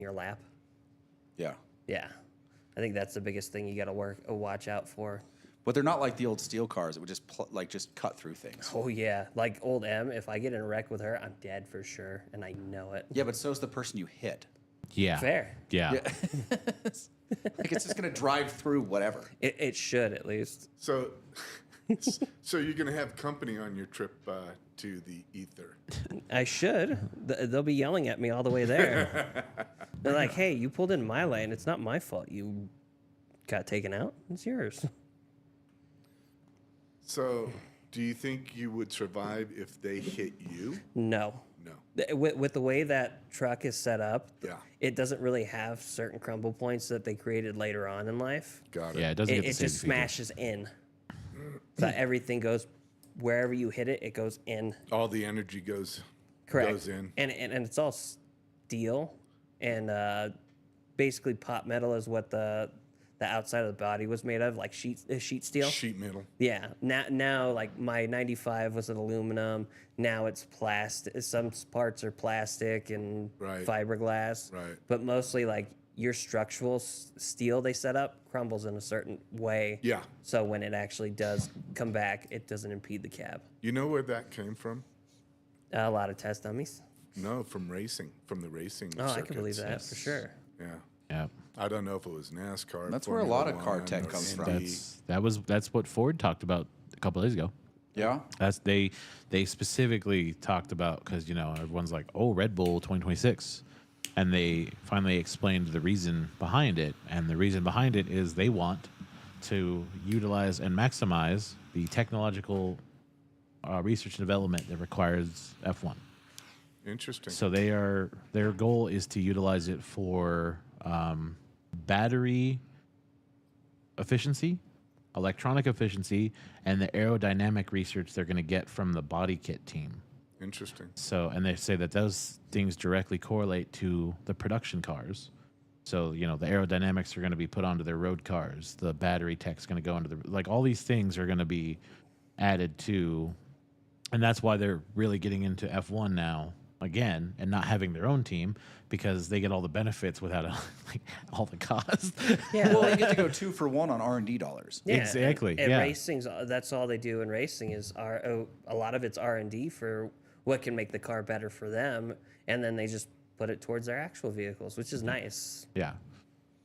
your lap. Yeah. Yeah, I think that's the biggest thing you got to watch out for. But they're not like the old steel cars that would just just cut through things. Oh yeah, like old M. If I get in a wreck with her, I'm dead for sure, and I know it. Yeah, but so's the person you hit. Yeah. Fair. Yeah. Like it's just gonna drive through whatever. It should at least. So, so you're gonna have company on your trip to the ether. I should. They'll be yelling at me all the way there. They're like, "Hey, you pulled in my lane. It's not my fault. You got taken out. It's yours." So, do you think you would survive if they hit you? No. No. With the way that truck is set up, Yeah. it doesn't really have certain crumble points that they created later on in life. Got it. Yeah, it doesn't get the It same just feature. smashes in. So everything goes wherever you hit it. It goes in. All the energy goes in. And it's all steel, and basically pot metal is what the outside of the body was made of, like sheet steel. Sheet metal. Yeah. Now, like my 95 was an aluminum. Now it's plastic. Some parts are plastic and Right. fiberglass. Right. But mostly, like your structural steel they set up crumbles in a certain way. Yeah. So when it actually does come back, it doesn't impede the cab. You know where that came from? A lot of test dummies. No, from racing, from the racing. Oh, I circuits. can believe that for sure. Yeah. Yeah. I don't know if it was NASCAR. That's where a lot of car Formula tech One, or comes from. Indy. That's what Ford talked about a couple days ago. Yeah. That's they specifically talked about, because everyone's like, oh, Red Bull 2026, and they finally explained the reason behind it, and the reason behind it is they want to utilize and maximize the technological research and development that requires F1. Interesting. So their goal is to utilize it for battery efficiency, electronic efficiency, and the aerodynamic research they're going to get from the body kit team. Interesting. So, and they say that those things directly correlate to the production cars. So, the aerodynamics are going to be put onto their road cars. The battery tech's going to go into all these things are going to be added to, and that's why they're really getting into F1 now again and not having their own team, because they get all the benefits without all the cost. Yeah. Well, they get to go 2 for 1 on R&D dollars. Yeah, Exactly, And yeah. racing's that's all they do in racing is a lot of it's R&D for what can make the car better for them, and then they just put it towards their actual vehicles, which is nice. Yeah.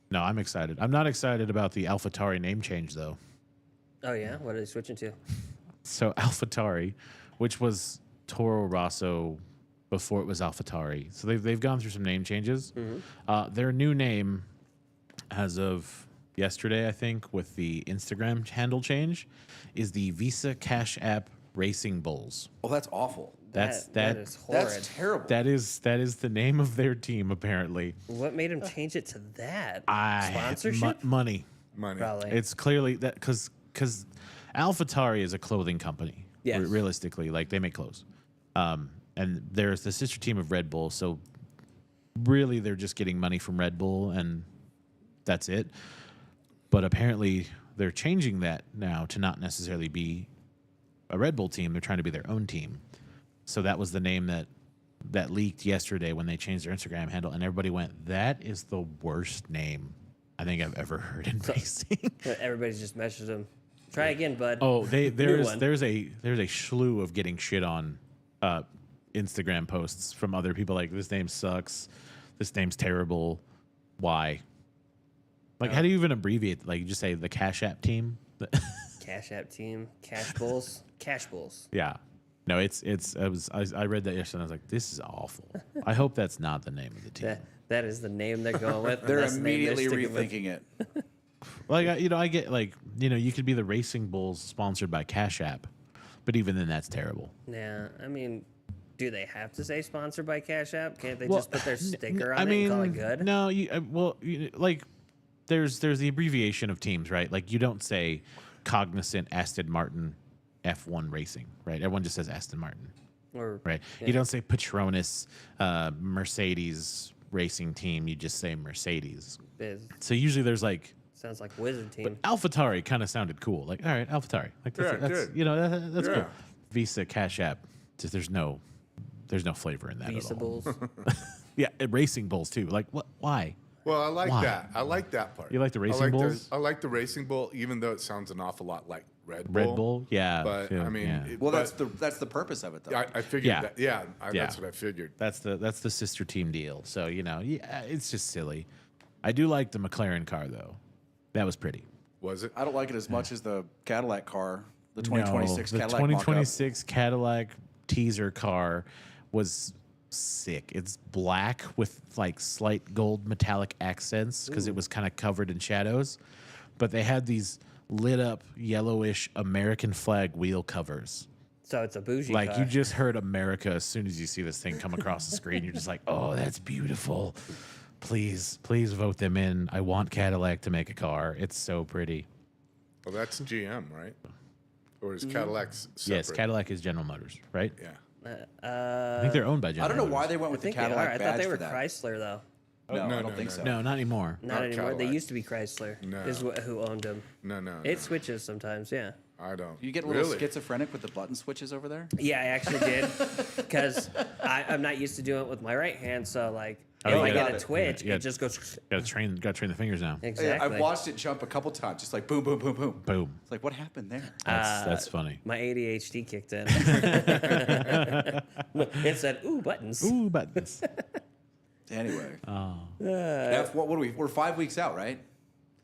No, I'm excited. I'm not excited about the AlphaTauri name change, though. Oh yeah, what are they switching to? So AlphaTauri, which was Toro Rosso before it was AlphaTauri. So they've gone through some name changes. Their new name, as of yesterday, I think, with the Instagram handle change, is the Visa Cash App Racing Bulls. Oh, that's awful. That is horrid. That's terrible. That is the name of their team, apparently. What made them change it to that? I Sponsorship? money. Money. Probably. It's clearly that because AlphaTauri is a clothing company. Yes. Realistically, like they make clothes. And there's the sister team of Red Bull, so really they're just getting money from Red Bull, and that's it. But apparently they're changing that now to not necessarily be a Red Bull team. They're trying to be their own team. So that was the name that leaked yesterday when they changed their Instagram handle, and everybody went, "That is the worst name I think I've ever heard in racing." Everybody's just messaged them. Try again, bud. Oh, there's one. a slew of getting shit on Instagram posts from other people like, this name sucks, this name's terrible, why? Like, how do you even abbreviate? Like, you just say the Cash App team. Cash App team, Cash Bulls, Cash Bulls. Yeah, no, I read that yesterday and I was like, this is awful. I hope that's not the name of the team. That is the name they're going with. They're That's the name immediately sticking with. rethinking it. Like, I get you could be the Racing Bulls sponsored by Cash App, but even then, that's terrible. Yeah, I mean, do they have to say sponsored by Cash App? Can't they Well, just put their sticker on I it mean, and call it good? No, there's the abbreviation of teams, right? Like, you don't say Cognizant Aston Martin F1 Racing, right? Everyone just says Aston Martin, Or right? You don't say Petronas Mercedes Racing Team. You just say Mercedes. So usually there's like, sounds like Wizard Team. but AlphaTauri kind of sounded cool. Like, all right, AlphaTauri. Like, that's good. that's Yeah. cool. Visa Cash App. Just there's no flavor in that Visa at all. Bulls. Yeah, racing bulls too. Like what? Why? Well, I like Why? that. I like that part. You like the I racing bulls? I like the racing bull, even though it sounds an awful lot like Red Bull. Red Bull? Yeah. But yeah, I mean, yeah. Well, but that's the purpose of it, though. I figured Yeah. that. Yeah, Yeah. that's what I figured. That's the sister team deal. So yeah, it's just silly. I do like the McLaren car though. That was pretty. Was it? I don't like it as much as the Cadillac car, the No, 2026 the Cadillac 2026 Cadillac teaser car was sick. It's black with like slight gold metallic accents because it was kind of covered in shadows. But they had these lit up yellowish American flag wheel covers. So it's a bougie Like car. you just heard America as soon as you see this thing come across the screen. You're just like, oh, that's beautiful. Please vote them in. I want Cadillac to make a car. It's so pretty. Well, that's GM, right? Or is Cadillac's separate? Yes, Cadillac is General Motors, right? Yeah. I think they're owned by I General don't know Motors. why they went I with the think they are. Cadillac I badge thought they were for that. Chrysler though. No, No, I don't no, think no. so. No, not anymore. Not Not anymore. They Cadillac. used to be Chrysler. No. Is who owned them. No. It switches sometimes. Yeah. I don't. You get a little really? schizophrenic with the button switches over there? Yeah, I actually did because I'm not used to doing it with my right hand. So like, Oh, if I yeah. get Got a it. twitch, Yeah. it just goes Gotta train the fingers now. exactly. I've watched it jump a couple times, just like boom, boom, boom, boom. Boom. It's like, what happened there? That's funny. My ADHD kicked in. It said, "Ooh, buttons." Ooh, buttons. Anyway. Oh. What are we? We're 5 weeks out, right?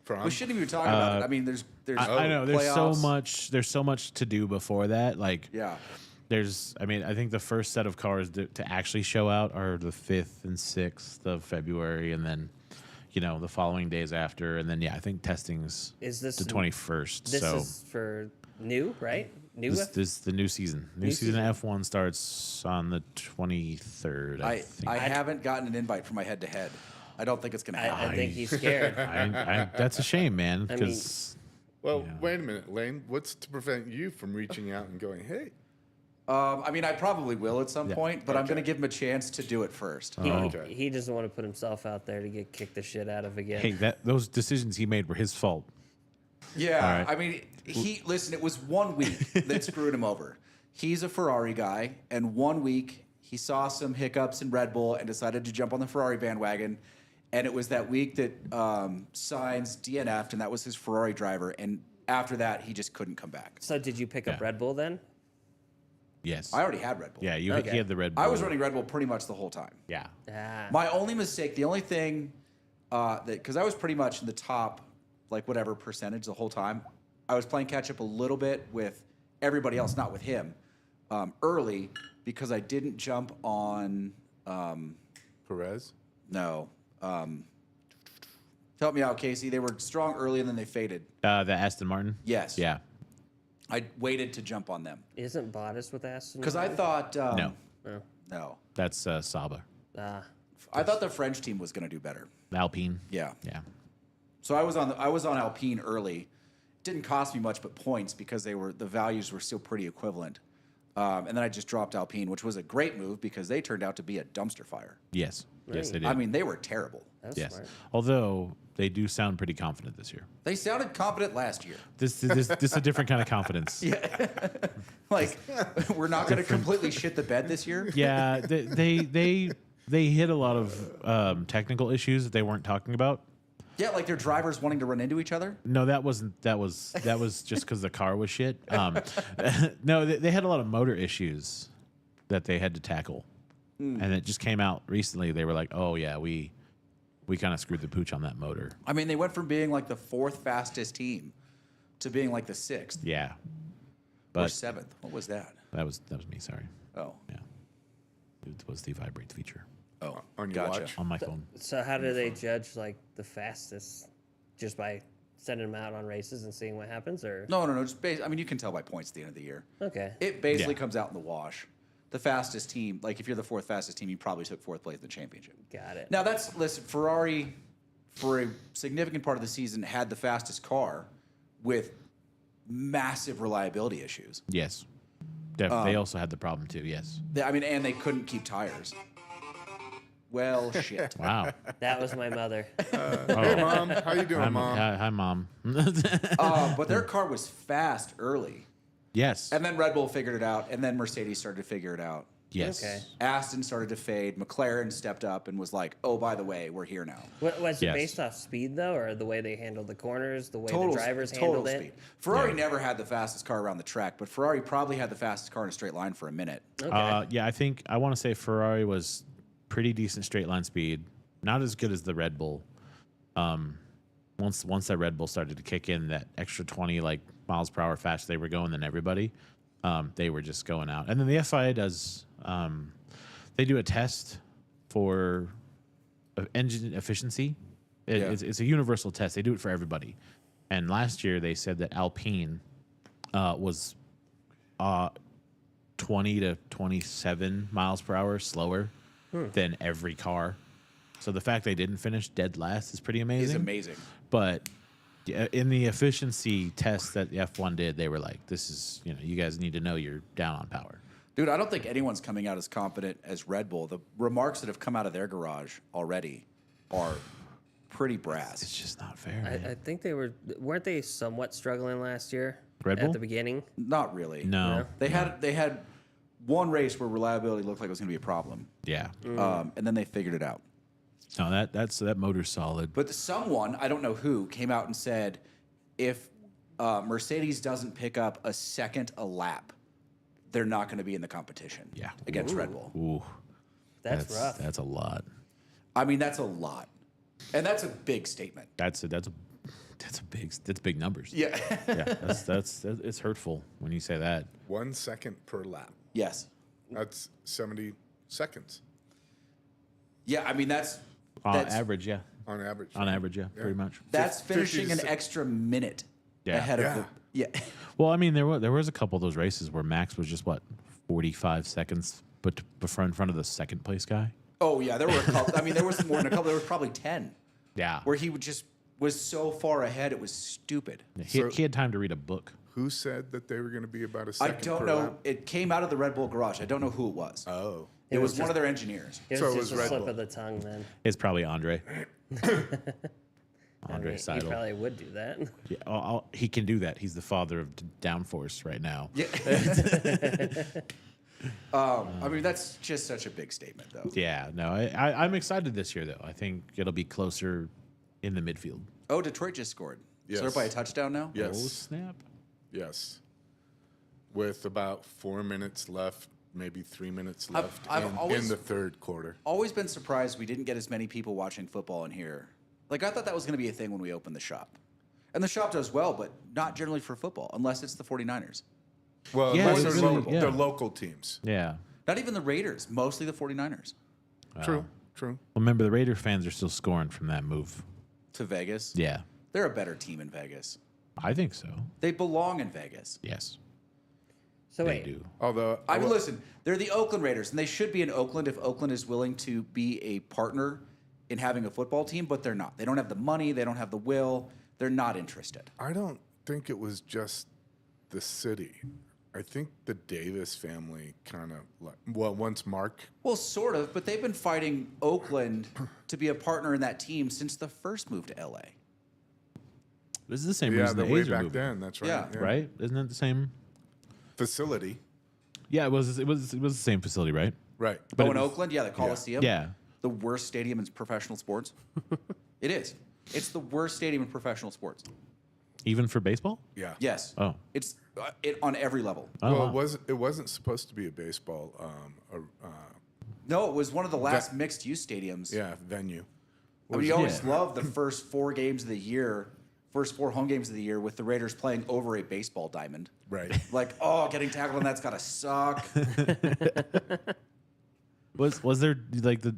From? We shouldn't even be talking about it. I mean, there's I know there's playoffs. there's so much to do before that. Like Yeah. I think the first set of cars to actually show out are the 5th and 6th of February, and then the following days after, and then I think testing's Is this the 21st. This so is for new, right? New. this is the new season. New season of F1 starts on the 23rd. I think. I haven't gotten an invite for my head to head. I don't think it's going to happen. I think he's scared. That's a shame, man. I mean- Because Well, wait a minute, Lane. What's to prevent you from reaching out and going, hey? I mean, I probably will at some point, but I'm Okay. going to give him a chance to do it first. Okay. He doesn't want to put himself out there to get kicked the shit out of again. hey, those decisions he made were his fault. Yeah, All right. I mean, listen. It was 1 week that screwed him over. He's a Ferrari guy, and 1 week he saw some hiccups in Red Bull and decided to jump on the Ferrari bandwagon. And it was that week that Sainz DNF'd, and that was his Ferrari driver. And after that, he just couldn't come back. So did you pick up Yeah. Red Bull then? Yes. I already had Red Bull. Yeah, he Okay. had the Red Bull. I was running Red Bull pretty much the whole time. Yeah. Ah. My only mistake, the only thing because I was pretty much in the top, like whatever percentage the whole time, I was playing catch up a little bit with everybody else, not with him, early because I didn't jump on. Perez? No. Help me out, Casey. They were strong early and then they faded. The Aston Martin. Yes. Yeah. I waited to jump on them Isn't Bottas with Aston? because I Martin? thought No, no. that's Saba. Ah. I thought the French team was going to do better. Alpine. Yeah. Yeah. So I was on Alpine early. Didn't cost me much but points because the values were still pretty equivalent. And then I just dropped Alpine, which was a great move because they turned out to be a dumpster fire. Yes. Yes, they did. I mean, they were terrible. That's yes. smart. Although they do sound pretty confident this year. They sounded confident last year. This is a different kind of confidence. Yeah. Like, we're not going to completely shit the bed this year. Yeah. They hit a lot of technical issues that they weren't talking about. Yeah, like their drivers wanting to run into each other. No, that wasn't. That was just because the car was shit. No, they had a lot of motor issues that they had to tackle, and it just came out recently. They were like, "Oh yeah, we kind of screwed the pooch on that motor." I mean, they went from being like the 4th fastest team to being like the 6th Yeah, or but 7th. What was that? that was me. Sorry. Oh, Yeah, it was the vibrate feature oh, On your gotcha. watch? on my phone. So how do they judge like the fastest? Just by sending them out on races and seeing what happens, or No. Just I mean, you can tell by points at the end of the year. okay? It basically Yeah. comes out in the wash. The fastest team, like if you're the 4th fastest team, you probably took 4th place in the championship. Got it. Now listen, Ferrari for a significant part of the season had the fastest car with massive reliability issues. Yes, they also had the problem too. Yes. I mean, and they couldn't keep tires. Well, shit. Wow. That was my mother. Hey, Mom. How you doing, Mom? Hi, Mom. But their car was fast early. Yes. And then Red Bull figured it out, and then Mercedes started to figure it out. Yes. Okay. Aston started to fade. McLaren stepped up and was like, "Oh, by the way, we're here now." Was it Yes. based off speed though, or the way they handled the corners, the way Total, the drivers total handled speed. it? Ferrari never had the fastest car around the track, but Ferrari probably had the fastest car in a straight line for a minute. Okay. Yeah, I want to say Ferrari was pretty decent straight line speed. Not as good as the Red Bull. Once that Red Bull started to kick in, that extra 20 miles per hour faster they were going than everybody, they were just going out. And then the FIA does they do a test for engine efficiency. It's a universal test. They do it for everybody. And last year they said that Alpine was 20 to 27 miles per hour slower than every car. So the fact they didn't finish dead last is pretty amazing. It's amazing. But in the efficiency test that the F1 did, they were like, this is, you guys need to know you're down on power. Dude, I don't think anyone's coming out as confident as Red Bull. The remarks that have come out of their garage already are pretty brass. It's just not fair, man. I think weren't they somewhat struggling last year Red Bull? at the beginning? Not really. No. They had one race where reliability looked like it was going to be a problem, Yeah. and then they figured it out. No, that motor's solid. But someone, I don't know who, came out and said if Mercedes doesn't pick up a second a lap, they're not going to be in the competition against Red Bull. Ooh. That's rough. That's a lot. I mean, that's a lot. And that's a big statement. That's big numbers. Yeah. Yeah. That's it's hurtful when you say that. 1 second per lap. Yes. That's 70 seconds Yeah, I mean, that's Average, yeah. on average. On average, yeah, pretty much. That's 50 finishing to an si- extra minute Yeah. ahead of Yeah. the. Yeah. Well, I mean, there was a couple of those races where Max was just 45 seconds, but in front of the second place guy. Oh, yeah, there were a couple. I mean, there was more than a couple. There was probably 10 Yeah, where he was so far ahead, it was stupid. he had time to read a book. Who said that they were going to be about a I second don't per know. lap? It came out of the Red Bull garage. I don't know who it was. Oh. It was was one of their engineers. It So was it just was a Red slip Bull. of the tongue, then. It's probably Andre. I Andre mean, he Seidel. probably would do that. Yeah, he can do that. He's the father of downforce right now. Yeah. I mean, that's just such a big statement, though. Yeah, no, I'm excited this year, though. I think it'll be closer in the midfield. Oh, Detroit just scored. Yes. So they're by a touchdown now? Oh, Yes. snap. Yes. With about 4 minutes left, maybe 3 minutes left I've in always- the third quarter. Always been surprised we didn't get as many people watching football in here. Like, I thought that was going to be a thing when we opened the shop. And the shop does well, but not generally for football, unless it's the 49ers. Well, Yeah, unless it's they're, really- local, yeah. they're local teams. Yeah. Not even the Raiders, mostly the 49ers. True, true. Well, remember, the Raider fans are still scoring from that move. To Vegas. Yeah, They're a better team in Vegas. I think so. They belong in Vegas. Yes, So they wait, do. Although, I mean, listen, they're the Oakland Raiders, and they should be in Oakland if Oakland is willing to be a partner in having a football team, but they're not. They don't have the money. They don't have the will. They're not interested. I don't think it was just the city. I think the Davis family kind of once Mark. Well, sort of, but they've been fighting Oakland to be a partner in that team since the first move to LA. This is the same Yeah, reason the the way A's are back moving, then. That's right. Yeah. right? Isn't it the same? Facility. Yeah, it was the same facility, right? Right. But in Oakland, yeah, the Coliseum. Yeah. The worst stadium in professional sports. It is. It's the worst stadium in professional sports. Even for baseball? Yeah. Yeah. Yes. Oh. It's on every level. Oh, Well, wow. it wasn't supposed to be a baseball. No, it was one of the last mixed-use stadiums. Venue. I mean, you always Yeah. love the first 4 games of the year, first 4 home games of the year with the Raiders playing over a baseball diamond. Right. Like, oh, getting tackled on that's gotta suck. Was there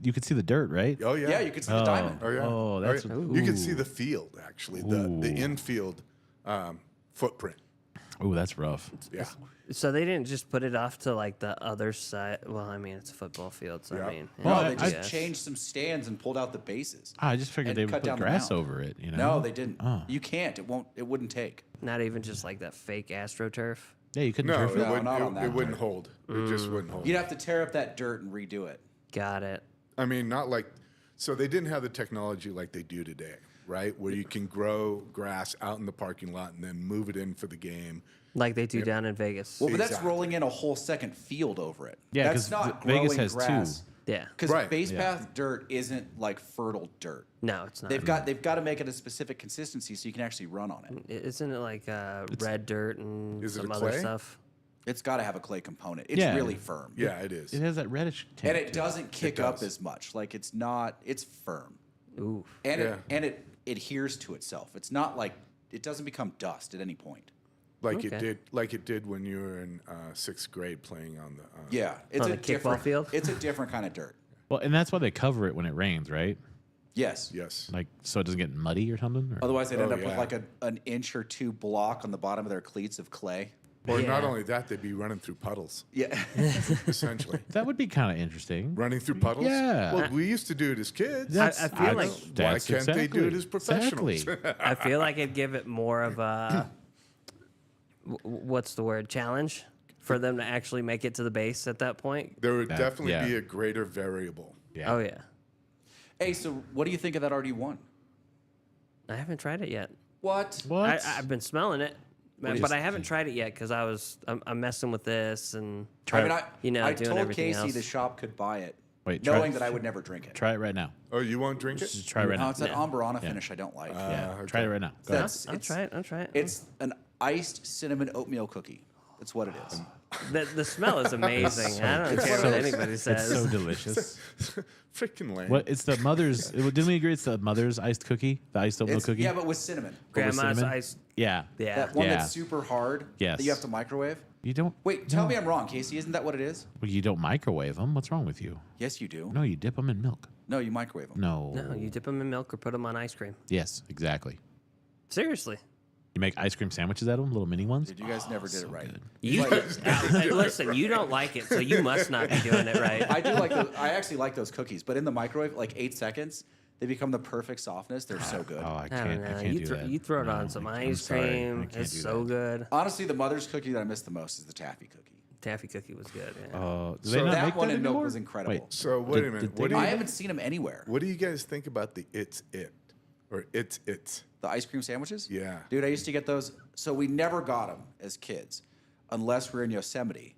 you could see the dirt, right? Oh yeah. Yeah, you could see the diamond. Oh yeah. Oh, that's- yeah. You could see ooh. the field actually, the infield footprint. Oh, that's rough. Yeah. so they didn't just put it off to like the other side. Well, I mean, it's a football field, so Yeah. I mean, Well, No, I they just guess. changed some stands and pulled out the bases. I just figured And they would cut put down the grass mound. over it. No, they didn't. Oh. You can't. It wouldn't take. Not even just like that fake AstroTurf. Yeah, you couldn't No, turf it it. No, wouldn't. not on that It wouldn't dirt. hold. It just wouldn't hold. You'd have to tear up that dirt and redo it. Got it. I mean, not like So they didn't have the technology like they do today, right? Where you can grow grass out in the parking lot and then move it in for the game. Like they do down in Vegas. Well, but that's Exactly. rolling in a whole second field over it. Yeah, that's 'cause not Vegas growing has two. grass. Yeah. Because Right. base path dirt isn't like fertile dirt. No, it's not. They've got to make it a specific consistency so you can actually run on it. Isn't it like red dirt and Is it some a other clay? stuff? It's got to have a clay component. It's Yeah. really firm. Yeah, it is. It has that reddish tint. And it to doesn't kick up does. as much. Like it's not. It's firm. Ooh. And Yeah. it adheres to itself. It's not like it doesn't become dust at any point. Like Okay. it did when you were in 6th grade playing on the. Yeah, it's On a the kickball different field? It's a different kind of dirt. Well, and that's why they cover it when it rains, right? Yes. Yes. Like so it doesn't get muddy or something. Or? Otherwise, they'd end Oh, up with yeah. like an inch or two block on the bottom of their cleats of clay. Or not Yeah. only that, they'd be running through puddles, Yeah. essentially. That would be kind of interesting. Running through puddles? Yeah. Well, we used to do it as kids. That's- I feel like- Why that's can't they do it as professionals? Exactly. I feel like it'd give it more of a what's the word, challenge for them to actually make it to the base at that point. There would definitely yeah. be a greater variable. Yeah. Oh yeah. Hey, so what do you think of that RD1? I haven't tried it yet. What? What? I've been smelling it, do you but I haven't tried it yet because I'm messing with this and Try I mean, it. I doing told everything Casey else. the shop could buy it, Wait, try knowing it. that I would never drink it. Try it right now. Oh, you won't drink it? Just try it right No, now. it's that Yeah. Amberana finish I don't like. Yeah. okay. Try it right now. Go ahead. That's- I'll try it. I'll try it. It's an iced cinnamon oatmeal cookie. That's what it is. The smell is amazing. I don't care what anybody says. It's so delicious. Freaking lame. What? It's the mother's. Didn't we agree it's the mother's iced cookie? The iced oatmeal It's, cookie? yeah, but with cinnamon. But with Grandma's cinnamon? ice. Yeah. Yeah. That one Yeah. that's super hard Yes. that you have to microwave. You don't. Wait, tell me I'm wrong, Casey. Isn't that what it is? Well, you don't microwave them. What's wrong with you? Yes, you do. No, you dip them in milk. No, you microwave them. No. No, you dip them in milk or put them on ice cream. Yes, exactly. Seriously. You make ice cream sandwiches out of them, little mini ones. Dude, you guys never did it right. good. You listen. You don't like it, so you must not be doing it right. I do like those. I actually like those cookies, but in the microwave, like 8 seconds, they become the perfect softness. They're so good. Oh, I I can't. don't know. I can't You, do throw, that. you throw it No, on some I'm ice sorry. I cream. can't It's do so that. good. Honestly, the mother's cookie that I miss the most is the taffy cookie. Taffy cookie was good. Yeah. Do So they not that make one that in milk anymore? was incredible. Wait, So wait a Did- minute. did What do they- I you haven't seen them anywhere. What do you guys think about the It's It or It's It? The ice cream sandwiches? Yeah. Dude, I used to get those. So we never got them as kids unless we were in Yosemite.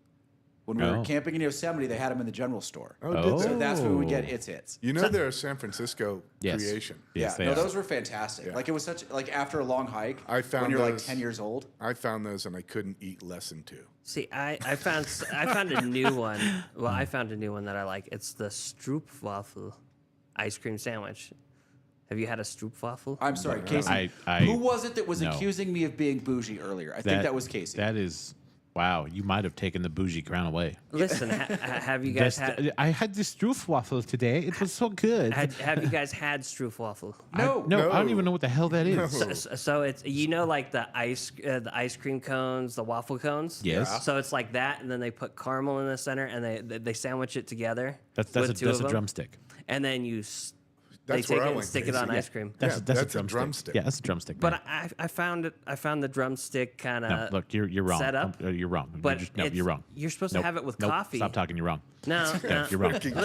When we were Oh. camping in Yosemite, they had them in the general store. Oh, did Oh. they? So that's when we would get It's. You know they're a San Francisco Yes. creation. Yes, yeah, they no, are. those were fantastic. Yeah. Like it was such like after a long hike. I found when you're like those- 10 years old. I found those and I couldn't eat less than 2. See, I found a new one. Well, I found a new one that I like. It's the Stroopwafel ice cream sandwich. Have you had a Stroopwafel? I'm sorry, Casey. I- Who was it that was no. accusing me of being bougie earlier? I think that was Casey. That is, wow. You might have taken the bougie crown away. Listen, have you guys had I had this Stroopwafel today. It was so good. have you guys had Stroopwafel? no, No, I don't No. even know what the hell that is. So it's like the ice cream cones, the waffle cones. Yes. So it's like that, and then they put caramel in the center, and they sandwich it together. That's with a, two that's of a them, drumstick. And then they That's take where it I and went stick it on crazy. ice cream. That's, Yeah, that's, that's a a drumstick. drumstick. Yeah, that's a drumstick. But man. I found the drumstick kind no, of look, you're wrong. set up. You're wrong. But No, it's- you're wrong. You're supposed Nope, to have it with nope, coffee. Stop talking. You're wrong. No, Yeah, you're wrong. No, Casey.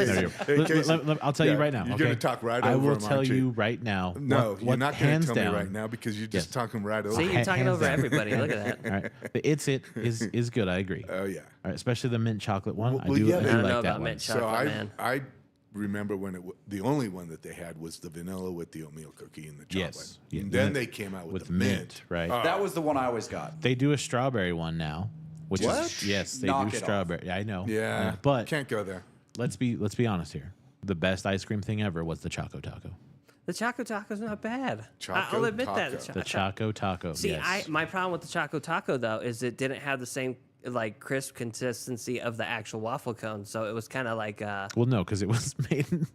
Hey, Casey. I'll tell you Yeah, right now. you're okay? gonna talk right I over will him, tell aren't you? you right now. No, what you're not going hands to tell down, me right now because you're just Yes. talking right over See, me. you're talking hands over down. everybody. Look at that. All right, the It's It is good. I agree. Oh, yeah. All right, especially the mint chocolate one. Well, I do yeah, I they- do I don't like know that about one. mint So chocolate, man. I remember when the only one that they had was the vanilla with the oatmeal cookie and the chocolate. Yes. Yeah, And then mint- they came out with with the mint, right? that was the one I always got. They do a strawberry one now, which What? is yes, they Knock do it off. strawberry. I know. Yeah. but Can't go there. let's be honest here. The best ice cream thing ever was the Choco Taco. The Choco Taco's not bad. Choco I'll admit Taco. that. The Choco Taco. See, yes. my problem with the Choco Taco though is it didn't have the same like crisp consistency of the actual waffle cone, so it was kind of like well, no, because it was made in,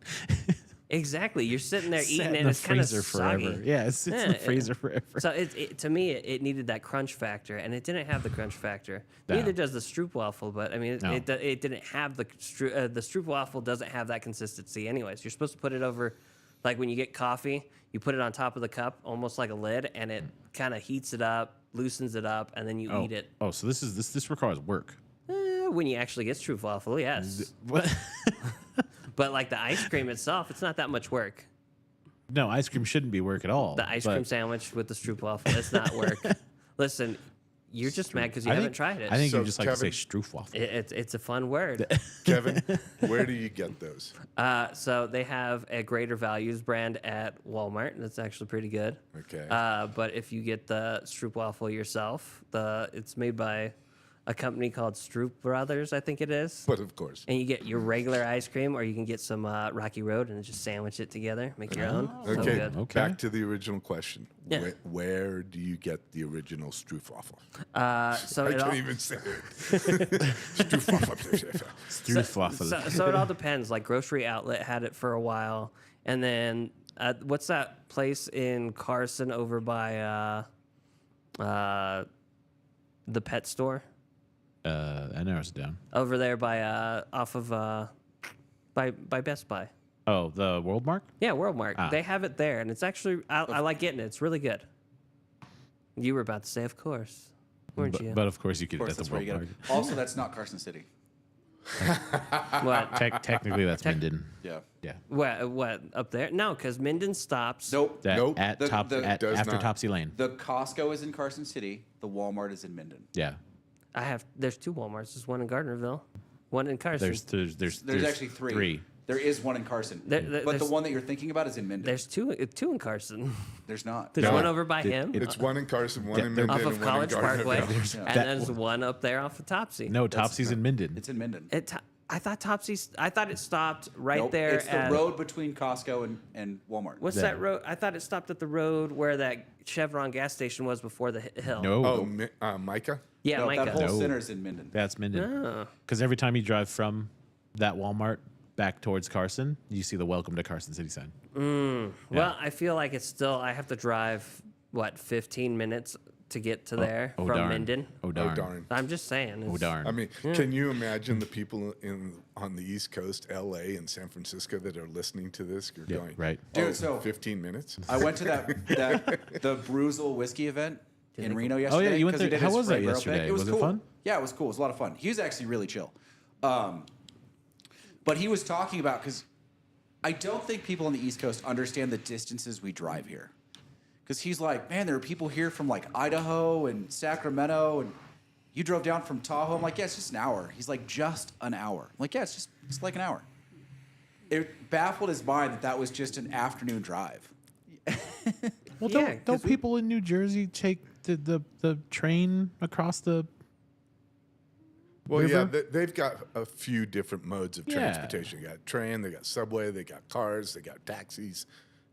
exactly. You're sitting there sat eating in it, the it's kind of freezer soggy. forever. Yeah, it sits in Yeah, the freezer forever. So to me, it needed that crunch factor, and it didn't have the crunch factor. No. Neither does the Stroopwafel, but I mean, No. it didn't have the Stroopwafel doesn't have that consistency. Anyways, you're supposed to put it over, like when you get coffee, you put it on top of the cup, almost like a lid, and it kind of heats it up, loosens it up, and then you eat it. Oh, so this requires work. When you actually get Stroopwafel, yes. But like the ice cream itself, it's not that much work. No, ice cream shouldn't be work at all. The ice but cream sandwich with the stroopwafel, it's not work. Listen, you're just mad because you haven't tried it. I think So, you just like to say Kevin- stroopwafel. It's a fun word. Kevin, where do you get those? So they have a Greater Values brand at Walmart. That's actually pretty good. Okay. But if you get the stroopwafel yourself, it's made by a company called Stroop Brothers, I think it is. But of course. And you get your regular ice cream, or you can get some Rocky Road and just sandwich it together, make your own. So Okay. good. Okay. Back to the original question. Yeah. Where do you get the original Stroopwafel? So I it all, can't even say it. Stroopwafel. Stroopwafel. so it all depends. Like Grocery Outlet had it for a while, and then what's that place in Carson over by the pet store? That narrows it down. Over there by off of by Best Buy. Oh, the World Mark? Yeah, Worldmark. Ah. They have it there, and it's actually I like getting it. It's really good. You were about to say, of course, weren't you? But of course you could Of get course, that that's the where you World get Mark. it. Also, that's not Carson City. What? Technically, that's Minden. Yeah. Yeah. What up there? No, because Minden stops. Nope. That, Nope. At The- top, the- at, does after not. Topsy Lane. The Costco is in Carson City. The Walmart is in Minden. Yeah. There's two Walmarts. There's one in Gardnerville, one in Carson. There's actually three. There is one in Carson. There- but the there's- one that you're thinking about is in Minden. There's two in Carson. There's not. There's No. one over by him It's one in Carson, one in they're- Minden, off and of one in College Parkway, Gardnerville. and there's one up there off of Topsy. No, Topsy's in Minden. It's in Minden. I thought I thought it stopped right Nope, there. It's the at, road between Costco and Walmart. What's that road? I thought it stopped at the road where that Chevron gas station was before the hill. No, Oh, Micah? Yeah, No, Micah. that whole No. center's in Minden. that's Minden. Oh. Because every time you drive from that Walmart back towards Carson, you see the Welcome to Carson City sign. Well, I feel like it's still. I have to drive 15 minutes to get to there Oh, from darn. Minden. Oh, Oh, darn. darn. I'm just saying. Oh, it's- darn. I mean, can you imagine the people on the East Coast, LA and San Francisco, that are listening to this? You're Yeah, going, right. Dude, oh, so- 15 minutes? I went to the Bruzel whiskey event in Reno yesterday. Oh, yeah, you went 'cause he there. did How his was that spray barrel yesterday? pick. It was Was it cool. fun? Yeah, it was cool. It was a lot of fun. He was actually really chill. But he was talking about, because I don't think people on the East Coast understand the distances we drive here. Because he's like, man, there are people here from like Idaho and Sacramento, and you drove down from Tahoe. I'm like, yeah, it's just an hour. He's like, just an hour. I'm like, yeah, it's like an hour. It baffled his mind that was just an afternoon drive. Well, Yeah, don't 'cause we- people in New Jersey take the train across the? Well, yeah, River? they've got a few different modes of Yeah. transportation. You got train, they got subway, they got cars, they got taxis.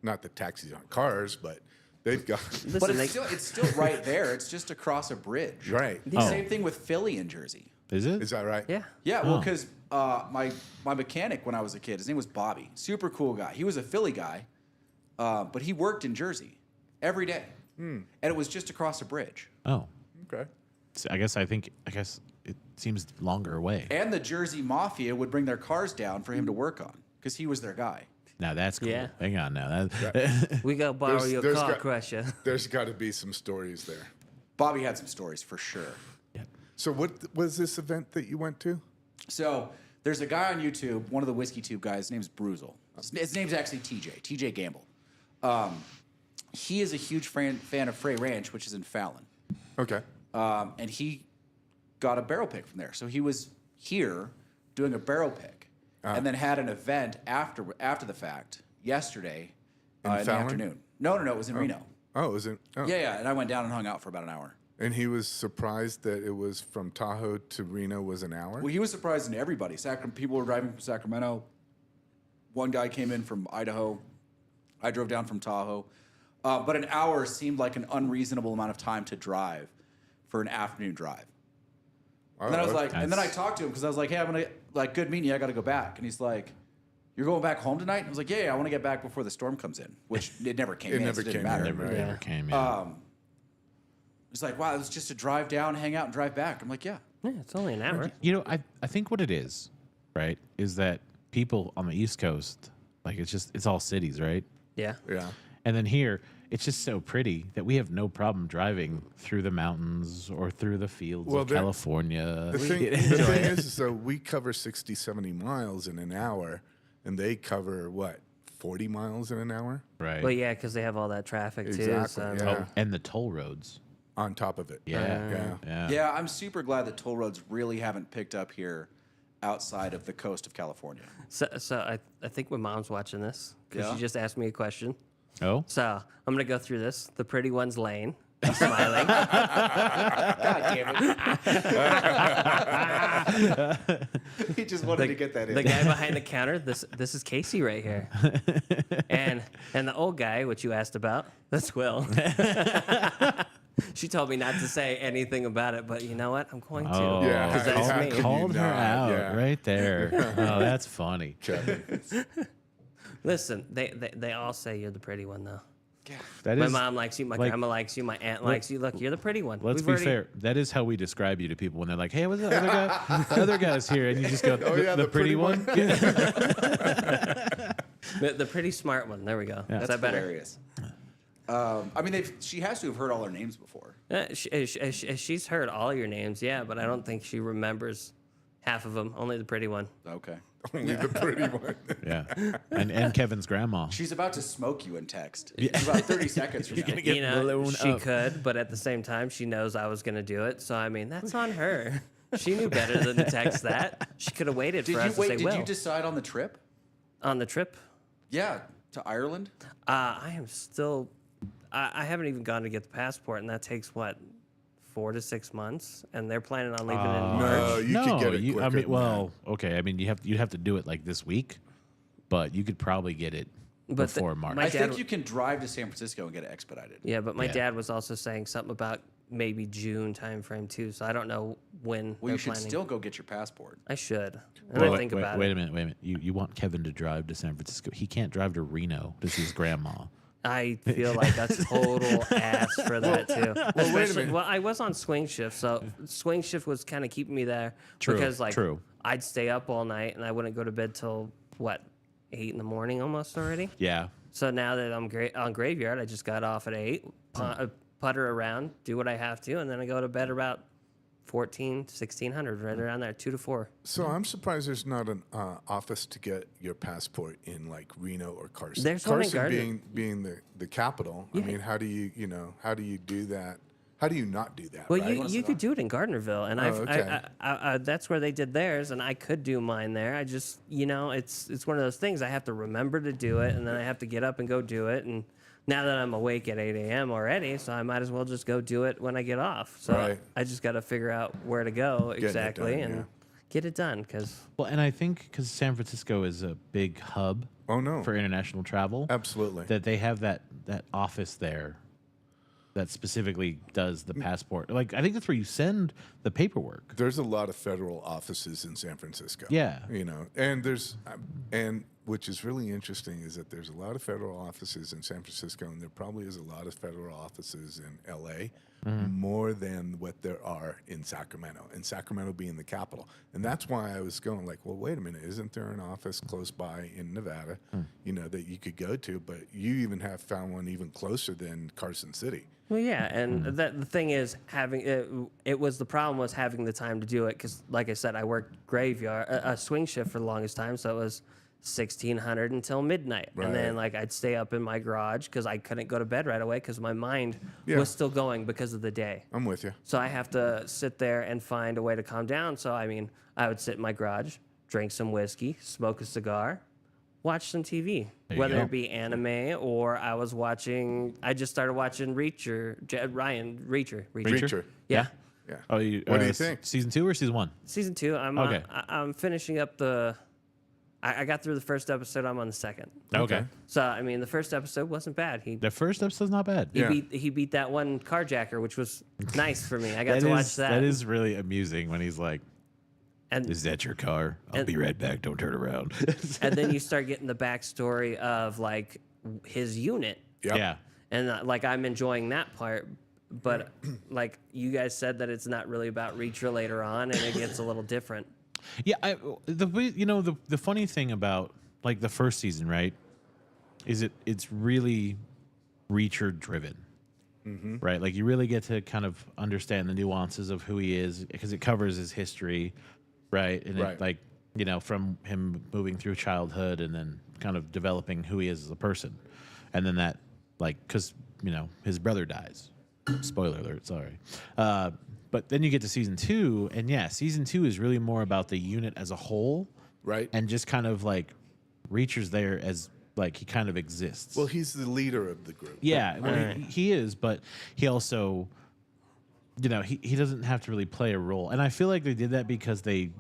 Not that taxis aren't cars, but they've got. Listen, But they- it's still right there. It's just across a bridge. Right. Oh. Same thing with Philly and Jersey. Is it? Is that right? yeah. Yeah, well, Oh. because my mechanic when I was a kid, his name was Bobby. Super cool guy. He was a Philly guy, but he worked in Jersey every day, and it was just across a bridge. Oh, Okay. so I guess it seems longer away. And the Jersey Mafia would bring their cars down for him to work on because he was their guy. Now that's cool. Yeah. Hang on now. That, We go borrow There's- your there's car got- crusher. There's got to be some stories there. Bobby had some stories for sure. So, what was this event that you went to? So there's a guy on YouTube, one of the Whiskey Tube guys. His name's Bruzel. His name's actually TJ Gamble. He is a huge fan of Frey Ranch, which is in Fallon. Okay. And he got a barrel pick from there. So he was here doing a barrel pick, and then had an event after the fact yesterday in the Fallon? afternoon. No, it was in Reno. Oh, was it? Oh. Yeah, and I went down and hung out for about an hour. And he was surprised that it was from Tahoe to Reno was an hour. Well, he was surprising to everybody. People were driving from Sacramento. One guy came in from Idaho. I drove down from Tahoe. But an hour seemed like an unreasonable amount of time to drive for an afternoon drive. And then I was like, and then I talked to him because I was like, hey, I'm gonna good meeting you. I got to go back. And he's like, you're going back home tonight? And I was like, yeah, I want to get back before the storm comes in, which it never came It in. never so it didn't came in, matter. right. never came. Yeah. He's like, wow, it was just a drive down, hang out, and drive back. I'm like, yeah. Yeah, it's only an hour. You know, I think what it is, right, is that people on the East Coast, like it's all cities, right? Yeah. yeah. And then here, it's just so pretty that we have no problem driving through the mountains or through the fields Well, of there- California. The thing is, so we cover 60, 70 miles in an hour. and they cover what 40 miles in an hour Right. Well, yeah, because they have all that traffic too. Exactly, So yeah. And the toll roads. on top of it. Yeah. Yeah. Yeah, I'm super glad that toll roads really haven't picked up here outside of the coast of California. So I think my mom's watching this because Yeah? she just asked me a question. Oh. So I'm gonna go through this. The pretty one's Lane. He's smiling. God damn it. He just wanted to get that in. The guy behind the counter. This is Casey right here. and the old guy, which you asked about, that's Will. She told me not to say anything about it, but you know what? I'm going to. Oh, Yeah. because that is How me. can you Called her not? out Yeah. right there. Oh, that's funny. Kevin. Listen, they all say you're the pretty one though. That My is, mom likes you, my like- grandma likes you, my aunt likes you. Look, you're the pretty one. let's We've be already- fair. That is how we describe you to people when they're like, "Hey, what's the other guy? The other guy's here," and you just go, Oh, yeah, the pretty one." The pretty smart one. There we go. Is That's that better? hilarious. I mean, she has to have heard all her names before. She's heard all your names, yeah, but I don't think she remembers half of them. Only the pretty one. Okay. Only the pretty one. Yeah, and Kevin's grandma. She's about to smoke you in text. It's about 30 seconds from now. gonna get You know, blown she up. could, but at the same time, she knows I was going to do it. So I mean, that's on her. She knew better than to text that. She could have waited Did for you us to wait? say, Did "Well, you decide on the trip? on the trip." Yeah, to Ireland. I am still. I haven't even gone to get the passport, and that takes what, 4 to 6 months, and they're planning on leaving in March. No, you could get it I quicker mean, than well, okay. I mean, you'd have to do it like this week, but you could probably get it But the- before March. my I dad- think you can drive to San Francisco and get it expedited. Yeah, but my Yeah. dad was also saying something about maybe June timeframe too. So I don't know when Well, they're you should planning. still go get your passport. I should. And Wait, I think about wait it. a minute. Wait a minute. You want Kevin to drive to San Francisco? He can't drive to Reno to see his grandma. I feel like that's total ass for that too. wait a Especially, minute. well, I was on swing shift, so swing shift was kind of keeping me there True, because like true. I'd stay up all night and I wouldn't go to bed till what 8 in the morning almost already. Yeah. So now that I'm on graveyard, I just got off at 8, putter around, do what I have to, and then I go to bed about 14, 1600, right around there, 2 to 4. So I'm surprised there's not an office to get your passport in like Reno or Carson. There's one in Carson Gardner. being the capital. I mean, how do you do that? How do you not do that? Well, right? you could do it in Gardnerville, and okay. I that's where they did theirs, and I could do mine there. I just, it's one of those things I have to remember to do it, and then I have to get up and go do it. And now that I'm awake at 8 a.m. already, so I might as well just go do it when I get off. So Right. I just got to figure out where to go it exactly done, and yeah. get it done. Because Well, and I think because San Francisco is a big hub Oh no, for international travel, absolutely. that they have that office there that specifically does the passport. Like, I think that's where you send the paperwork. There's a lot of federal offices in San Francisco. Yeah. And which is really interesting is that there's a lot of federal offices in San Francisco, and there probably is a lot of federal offices in LA, more than what there are in Sacramento, and Sacramento being the capital. And that's why I was going like, well, wait a minute, isn't there an office close by in Nevada, that you could go to? But you even have found one even closer than Carson City. Well, yeah, and that the thing is having it was the problem was having the time to do it because, like I said, I worked graveyard, a swing shift for the longest time, so it was 1600 until midnight, and then Right. like I'd stay up in my garage because I couldn't go to bed right away because my mind Yeah. was still going because of the day. I'm with you. So I have to sit there and find a way to calm down. So I mean, I would sit in my garage, drink some whiskey, smoke a cigar, watch some TV, you whether go. it be anime or I was watching. I just started watching Reacher. Reacher. Yeah. Yeah. Oh, What do you think? Season 2 or season 1? Season 2. I'm Okay. I'm finishing up the. I got through the first episode. I'm on the second. Okay. So I mean, the first episode wasn't bad. The first episode's not bad. Yeah. He beat that one carjacker, which was nice for me. I got That to watch is- that. That is really amusing when he's like, and "Is that your car? I'll and- be right back. Don't turn around." and then you start getting the backstory of like his unit, Yep. Yeah. and like I'm enjoying that part. But like you guys said that it's not really about Reacher later on, and it gets a little different. Yeah, the funny thing about like the first season, right, is it's really Reacher driven, right? Like you really get to kind of understand the nuances of who he is because it covers his history, right? And Right. it like you know, from him moving through childhood and then kind of developing who he is as a person. And then that, like, because, you know, his brother dies. Spoiler alert, sorry. But then you get to season 2, and yeah, season 2 is really more about the unit as a whole. Right. And just kind of like Reacher's there as like he kind of exists. Well, he's the leader of the group. Yeah, well, he is, but he also, you know, he doesn't have to really play a role. And I feel like they did that because they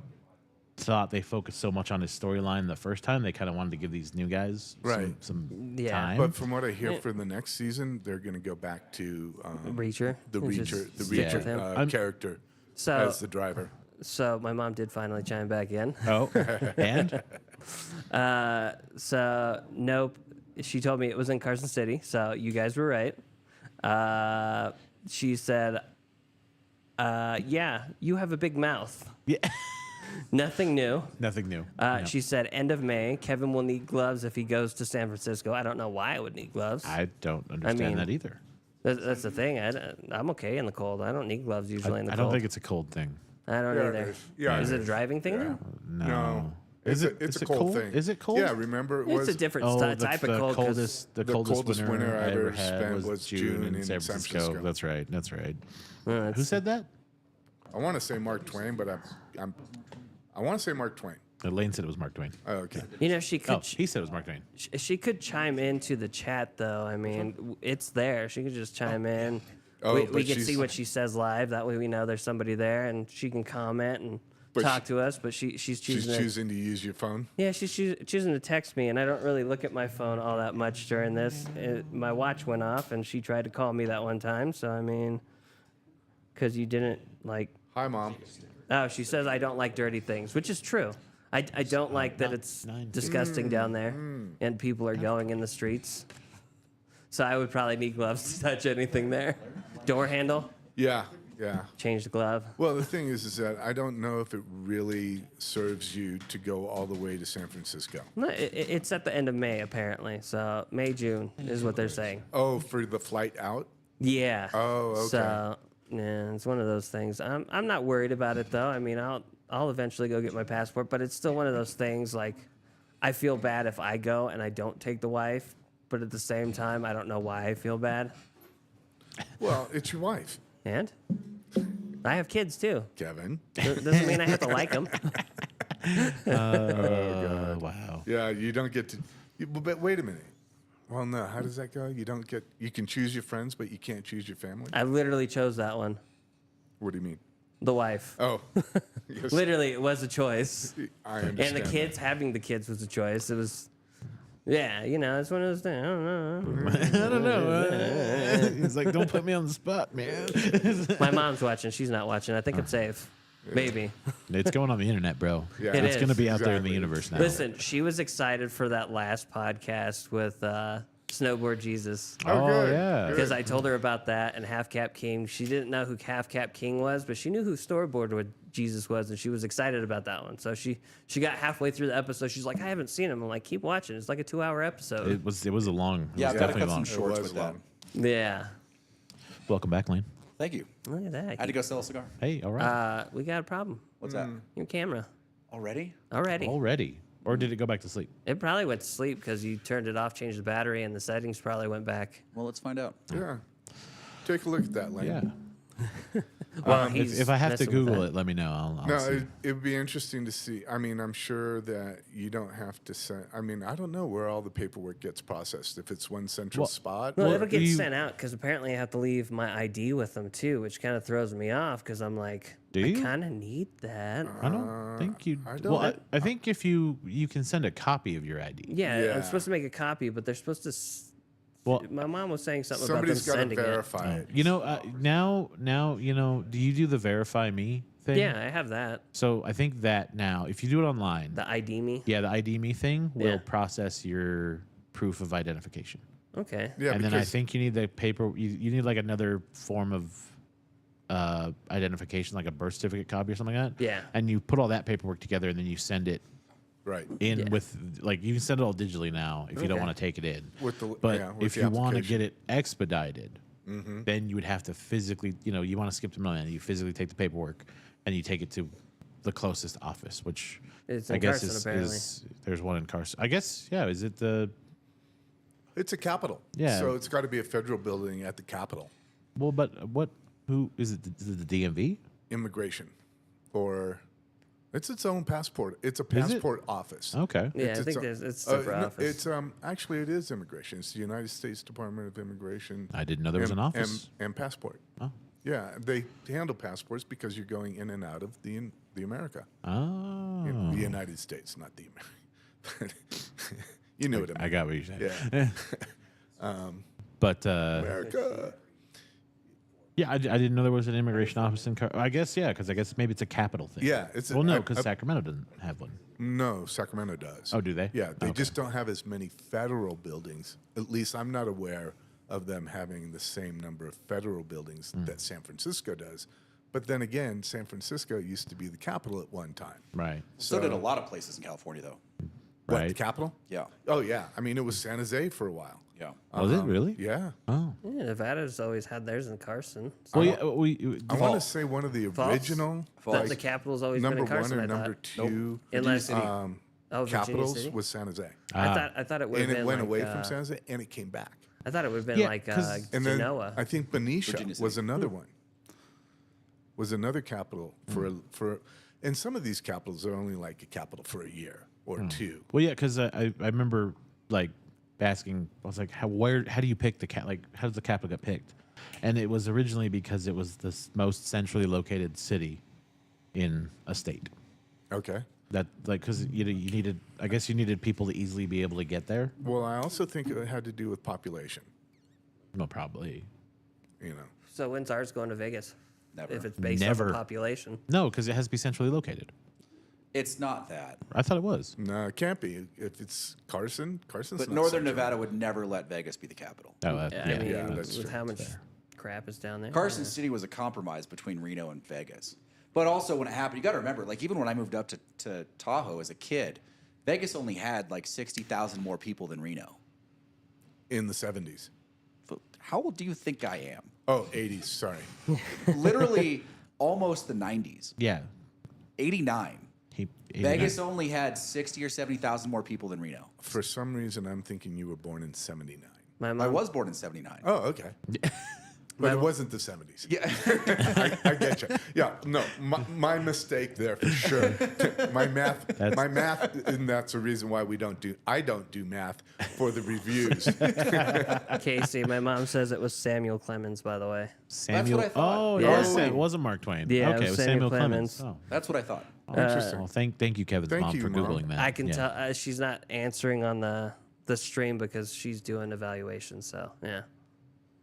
thought they focused so much on his storyline the first time. They kind of wanted to give these new guys Right. some Yeah. time. But from what I hear for the next season, they're going to go back to Reacher. the It's Reacher, just the stick Yeah. with him. Reacher I'm- character So- as the driver. So my mom did finally chime back in. Oh, and So nope. She told me it was in Carson City. So you guys were right. She said, "Yeah, you have a big mouth." yeah, Nothing new. nothing new. No. She said, "End of May. Kevin will need gloves if he goes to San Francisco." I don't know why I would need gloves. I don't understand mean, that either. That's the thing. I'm okay in the cold. I don't need gloves usually in the I cold. don't think it's a cold thing. I don't Yeah, it either. is. Yeah, Is it it a is. driving thing? Yeah. Though? No. It's Is a it cold thing. Is it cold? Yeah, remember it was It's a different type of cold. 'Cause The the coldest coldest winter I ever had spent was was June June in San Francisco. That's right. That's right. it's- Who said that? I want to say Mark Twain, but I want to say Mark Twain. Lane said it was Mark Twain. Oh, okay. You know, she could. Oh, he said it was Mark Twain. She could chime into the chat though. I mean, it's there. She could just chime in. Oh, we but can she's- see what she says live. That way we know there's somebody there, and she can comment and But talk to us. But she's She's choosing. choosing to use your phone. Yeah, she's choosing to text me, and I don't really look at my phone all that much during this. My watch went off, and she tried to call me that one time. So I mean, because you didn't like. Hi, Mom. Oh, she says I don't like dirty things, which is true. I don't like that it's disgusting down there, and people are going in the streets. So I would probably need gloves to touch anything there. Door handle, Yeah, yeah. change the glove. Well, the thing is that I don't know if it really serves you to go all the way to San Francisco. No, it's at the end of May apparently. So May, June is what they're saying. Oh, for the flight out? Yeah. Oh, okay. So yeah, it's one of those things. I'm not worried about it though. I mean, I'll eventually go get my passport, but it's still one of those things like I feel bad if I go and I don't take the wife, but at the same time I don't know why I feel bad. Well, it's your wife, And I have kids too. Kevin. Doesn't mean I have to like them. Wow. Yeah, you don't get to. But wait a minute. Well, no. How does that go? You don't get. You can choose your friends, but you can't choose your family. I literally chose that one. What do you mean? The wife. Oh, yes, Literally, it was a choice. I understand. And the kids, having the kids was a choice. It was, yeah, you know, it's one of those things. I don't know. I don't know. He's like, don't put me on the spot, man. My mom's watching. She's not watching. I think it's safe. Maybe. It's going on the internet, bro. Yeah. It It's is. going to be out there in the Exactly. universe now. Listen, she was excited for that last podcast with Snowboard Jesus. Oh, good. yeah. Because I told her about that and Half Cap King. She didn't know who Half Cap King was, but she knew who Storyboard Jesus was, and she was excited about that one. So she got halfway through the episode. She's like, I haven't seen him. I'm like, keep watching. It's like a 2-hour episode. It was a long. Yeah, it I've was got to definitely cut long. some shorts was with that. long. Yeah. Welcome back, Lane. Thank you. Look at that. I had to go sell a cigar. Hey, all right. We got a problem. What's that? Your camera. Already? Already. Already, or did it go back to sleep? It probably went to sleep because you turned it off, changed the battery, and the settings probably went back. Well, let's find out. Yeah. Take a look at that, Lane. Yeah. Well, If I have to Google it, let me know. I'll No, see. it'd be interesting to see. I mean, I'm sure that you don't have to send. I mean, I don't know where all the paperwork gets processed. If it's one central Well, spot. Well, or- it'll get you- sent out because apparently I have to leave my ID with them too, which kind of throws me off because I'm like, Do I you? kind of need that. I don't think you. I don't- Well, I think if you can send a copy of your ID. Yeah, Yeah. I'm supposed to make a copy, but they're supposed to. Well, My mom was saying something somebody's about got them to sending verify it. you know, now you know. Do you do the verify me thing? it. Yeah, I have that. So I think that now, if you do it online, The ID me. yeah, the ID me thing will Yeah. process your proof of identification. Okay. Yeah, and then I because think you need the paper. You need like another form of identification, like a birth certificate copy or something like that. Yeah. And you put all that paperwork together, and then you send it right. in Yeah. with like you can send it all digitally now if you don't Okay. want to take it in. With the- but yeah, with if the you want to application. get it expedited, then you would have to physically, you know, you want to skip the middleman, you physically take the paperwork and you take it to the closest office, which It's I in guess Carson, apparently. there's one in Carson. I guess, yeah. Is it the It's a capital. Yeah. So it's got to be a federal building at the Capitol. well? But who is it? Is it the DMV? Immigration, or it's its own passport. It's a Is it? passport office. Okay. Yeah, I It's think its it's own- separate no, office. It's actually it is immigration. It's the United States Department of Immigration. I didn't know there was an office. and passport. Oh. Yeah, they handle passports because you're going in and out of the America, Oh. the United States, not the America. You know what I mean? I got what you're saying. Yeah, But America. yeah, I didn't know there was an immigration office in I guess, yeah, because I guess maybe it's a capital thing. Yeah, it's well, no, because Sacramento doesn't have one. No, Sacramento does. Oh, do they? Yeah, they Okay. just don't have as many federal buildings. At least I'm not aware of them having the same number of federal buildings Hmm. that San Francisco does. But then again, San Francisco used to be the capital at one time. Right. So did a lot of places in California, though. What, the Right. capital? Yeah. Oh, yeah. I mean, it was San Jose for a while. Yeah. Was it really? Yeah. Oh. Yeah, Nevada's always had theirs in Carson. So Well, yeah, we I want to say one of the False. original the capital's always been number in Carson. one or I number thought. two Unless City. Virginia capitals City? was San Jose. I thought it would have And been it went like, away from San Jose and it came back. I thought it would have been Yeah, like 'cause- And then Genoa. I think Benicia Virginia was City. another one. Was another capital for and some of these capitals are only like a capital for a year or two. Well, yeah, because I remember like asking, I was like, how do you pick the like how does the capital get picked? And it was originally because it was the most centrally located city in a state. Okay. That like because you needed, I guess you needed people to easily be able to get there. Well, I also think it had to do with population. No, probably You know. So when's ours going to Vegas? Never. If it's based Never. on the population. no, because it has to be centrally located. It's not that. I thought it was. No, it can't be. If it's Carson's But not Northern central. Nevada would never let Vegas be the capital. Oh, Yeah, I mean, yeah, that's with true. how much crap is down there. Carson City was a compromise between Reno and Vegas. But also when it happened, you got to remember, like even when I moved up to Tahoe as a kid, Vegas only had like 60,000 more people than Reno. In the 70s. But how old do you think I am? Oh, 80s, sorry. Literally almost the 90s. Yeah. 89. He, Vegas only had 60 or 70,000 more people than Reno. For some reason, I'm thinking you were born in 79. My I mom, was born in 79. Oh, okay. But it wasn't the 70s. Yeah. I get you. Yeah, no, my mistake there for sure. my math, and that's the reason why I don't do math for the reviews. Casey, my mom says it was Samuel Clemens, by the way. Samuel. I thought. Oh, Yeah. yeah. It wasn't Mark Twain. Yeah, okay, it was Samuel Samuel Clemens. Clemens. That's what I thought. Oh, Interesting. Well, thank you, Kevin's Thank mom, you, for Mom. googling that. I can Yeah. tell she's not answering on the stream because she's doing evaluation. So yeah,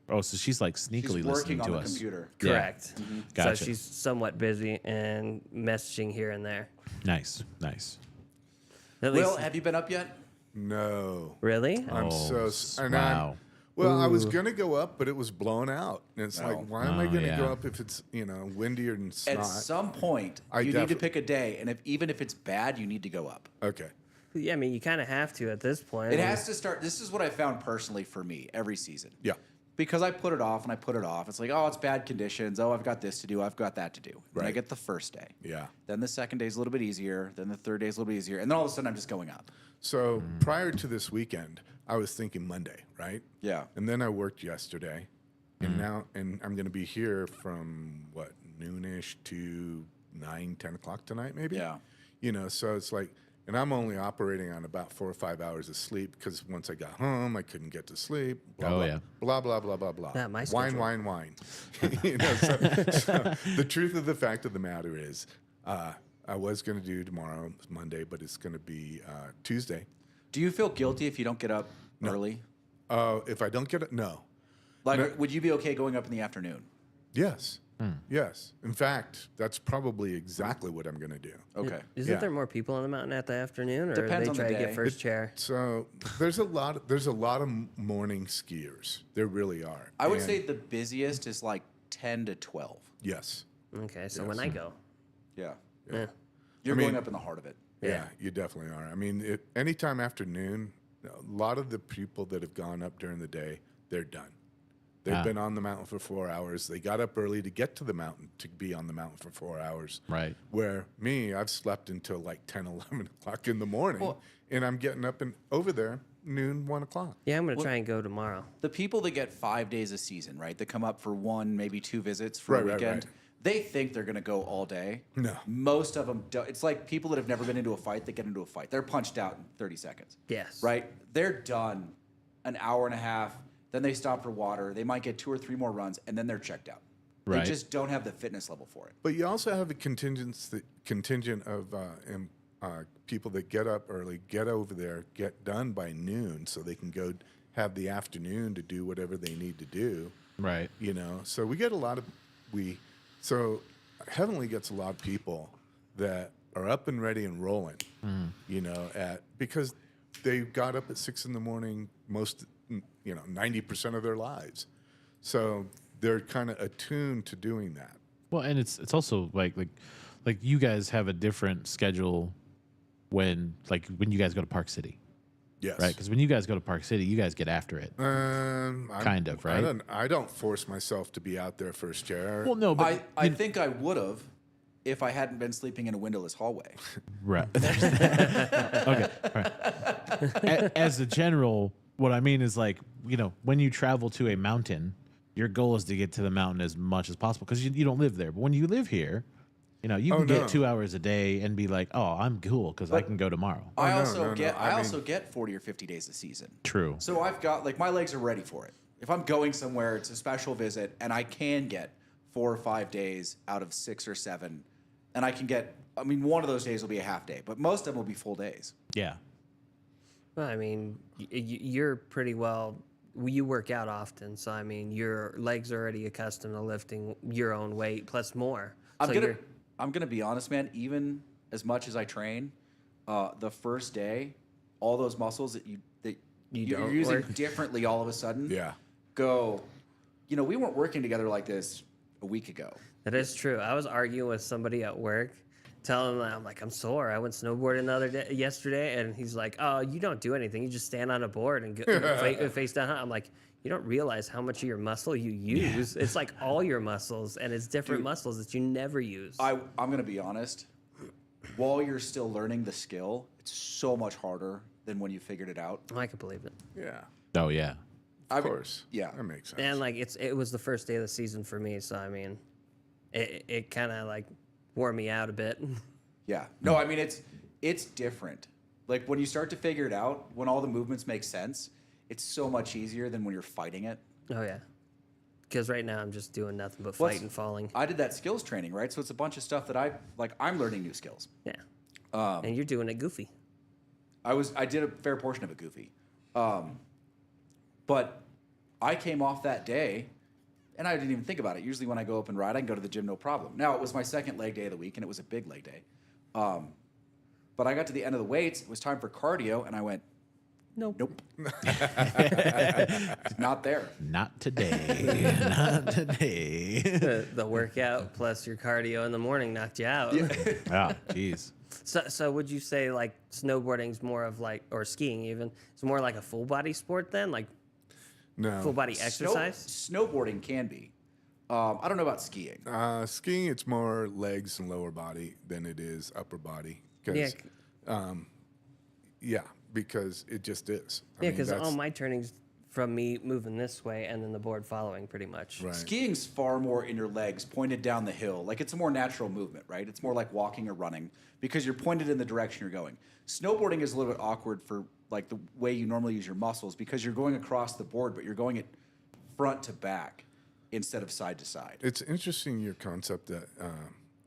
Oh, so she's like sneakily She's listening working on to the us. computer. Yeah. correct. Gotcha. So she's somewhat busy and messaging here and there. Nice, nice. At Will, least, have you been up yet? Oh, No. really? I'm wow. Well, I was gonna go up, but it was blown out. And it's No. like, why am I Oh, gonna yeah. go up if it's windier and snot? At some point, I you need to defi- pick a day, and even if it's bad, you need to go up. Okay. Yeah, I mean, you kind of have to at this point. It has to start. This is what I found personally for me every season. Yeah. Because I put it off and I put it off. It's like, oh, it's bad conditions. Oh, I've got this to do. I've got that to do. And I Right. get the first day. Yeah. Then the second day is a little bit easier. Then the third day is a little bit easier. And then all of a sudden, I'm just going up. So prior to this weekend, I was thinking Monday, right? Yeah. And then I worked yesterday, and I'm going to be here from what, noonish to 9, 10 o'clock tonight, maybe. Yeah. So it's like, and I'm only operating on about 4 or 5 hours of sleep because once I got home, I couldn't get to sleep. Blah, Oh, blah, yeah. blah blah blah blah blah. Yeah, my wine, schedule. wine, wine. So the truth of the fact of the matter is, I was going to do tomorrow, Monday, but it's going to be Tuesday. Do you feel guilty if you don't get up early? If I don't get it, no. Like, would you be okay going up in the afternoon? Yes. Yes. In fact, that's probably exactly what I'm going to do. Okay. Isn't Yeah. there more people on the mountain at the afternoon, or Depends they on the try to day. get first chair? So there's a lot of morning skiers. There really are. I would And- say the busiest is like 10 to 12. yes. Okay, so when I go, Yeah. yeah. You're I mean- going up in the heart of it. Yeah, you definitely are. I mean, anytime after noon, a lot of the people that have gone up during the day, they're done. They've been on the mountain for 4 hours. They got up early to get to the mountain to be on the mountain for 4 hours. Right. Where me, I've slept until like 10, 11 o'clock in the morning, and I'm getting up and over there noon, 1 o'clock. Yeah, I'm gonna try and go tomorrow. The people that get 5 days a season, right? That come up for 1, maybe 2 visits for a weekend. They think they're going to go all day. No. Most of them don't. It's like people that have never been into a fight that get into a fight. They're punched out in 30 seconds. Yes. Right? They're done an hour and a half. Then they stop for water. They might get 2 or 3 more runs, and then they're checked out. Right. They just don't have the fitness level for it. But you also have a contingent of people that get up early, get over there, get done by noon, so they can go have the afternoon to do whatever they need to do. Right. You know, so we get a lot of So Heavenly gets a lot of people that are up and ready and rolling. You know, because they got up at 6 in the morning 90% of their lives. So they're kind of attuned to doing that. Well, and it's also like you guys have a different schedule when you guys go to Park City. Yes. Right? Because when you guys go to Park City, you guys get after it. Kind of, right? I don't force myself to be out there first, Chair. Well, no, but I think I would have if I hadn't been sleeping in a windowless hallway. right. Okay. Right. As a general, what I mean is when you travel to a mountain, your goal is to get to the mountain as much as possible because you don't live there. But when you live here, you can get 2 hours a day and be like, oh, I'm cool because I can go tomorrow. I also get 40 or 50 days a season. True. So I've got my legs are ready for it. If I'm going somewhere, it's a special visit, and I can get 4 or 5 days out of 6 or 7, and I can get. I mean, one of those days will be a half day, but most of them will be full days. Yeah. Well, I mean, you're pretty well. You work out often, so I mean, your legs are already accustomed to lifting your own weight plus more. I'm gonna be honest, man. Even as much as I train, the first day, all those muscles that you're using differently all of a sudden. Yeah. Go. We weren't working together like this a week ago. That is true. I was arguing with somebody at work, telling them I'm sore. I went snowboarding yesterday, and he's like, "Oh, you don't do anything. You just stand on a board and go face down." I'm like, "You don't realize how much of your muscle you use. It's like all your muscles, and it's different muscles that you never use." I'm gonna be honest. While you're still learning the skill, it's so much harder than when you figured it out. I can believe it. Yeah. Oh, yeah. Of course. Yeah. That makes sense. And it was the first day of the season for me, so I mean, it kind of wore me out a bit. Yeah. No, I mean it's different. Like when you start to figure it out, when all the movements make sense, it's so much easier than when you're fighting it. Oh yeah. Because right now I'm just doing nothing but fighting, falling. I did that skills training, right? So it's a bunch of stuff that I'm learning new skills. Yeah. And you're doing it goofy. I did a fair portion of it goofy. But I came off that day and I didn't even think about it. Usually when I go up and ride, I can go to the gym no problem. Now, it was my second leg day of the week and it was a big leg day. But I got to the end of the weights. It was time for cardio and I went, Nope. Not there. Not today. Not today. The workout plus your cardio in the morning knocked you out. Oh, jeez. So would you say snowboarding's more of or skiing even, it's more like a full body sport then? No. Full body exercise? Snowboarding can be. I don't know about skiing. Skiing, it's more legs and lower body than it is upper body. Yeah. Because it just is. Yeah, because all my turning's from me moving this way and then the board following pretty much. Right. Skiing's far more in your legs, pointed down the hill. It's a more natural movement, right? It's more like walking or running because you're pointed in the direction you're going. Snowboarding is a little bit awkward for the way you normally use your muscles because you're going across the board, but you're going it front to back instead of side to side. It's interesting your concept that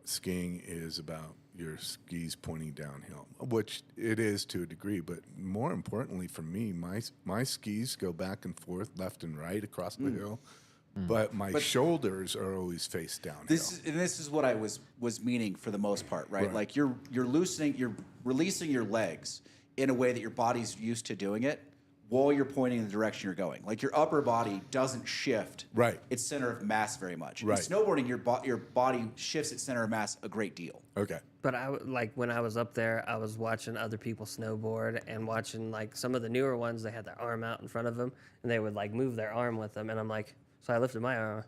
skiing is about your skis pointing downhill, which it is to a degree, but more importantly for me, my skis go back and forth, left and right across the hill, but my shoulders are always face downhill. This is what I was meaning for the most part, right? Right. You're releasing your legs in a way that your body's used to doing it while you're pointing in the direction you're going. Your upper body doesn't shift its center of mass very much. Right. In snowboarding, your body shifts its center of mass a great deal. Okay. But when I was up there, I was watching other people snowboard and watching some of the newer ones. They had their arm out in front of them, and they would move their arm with them. And I'm like, So I lifted my arm.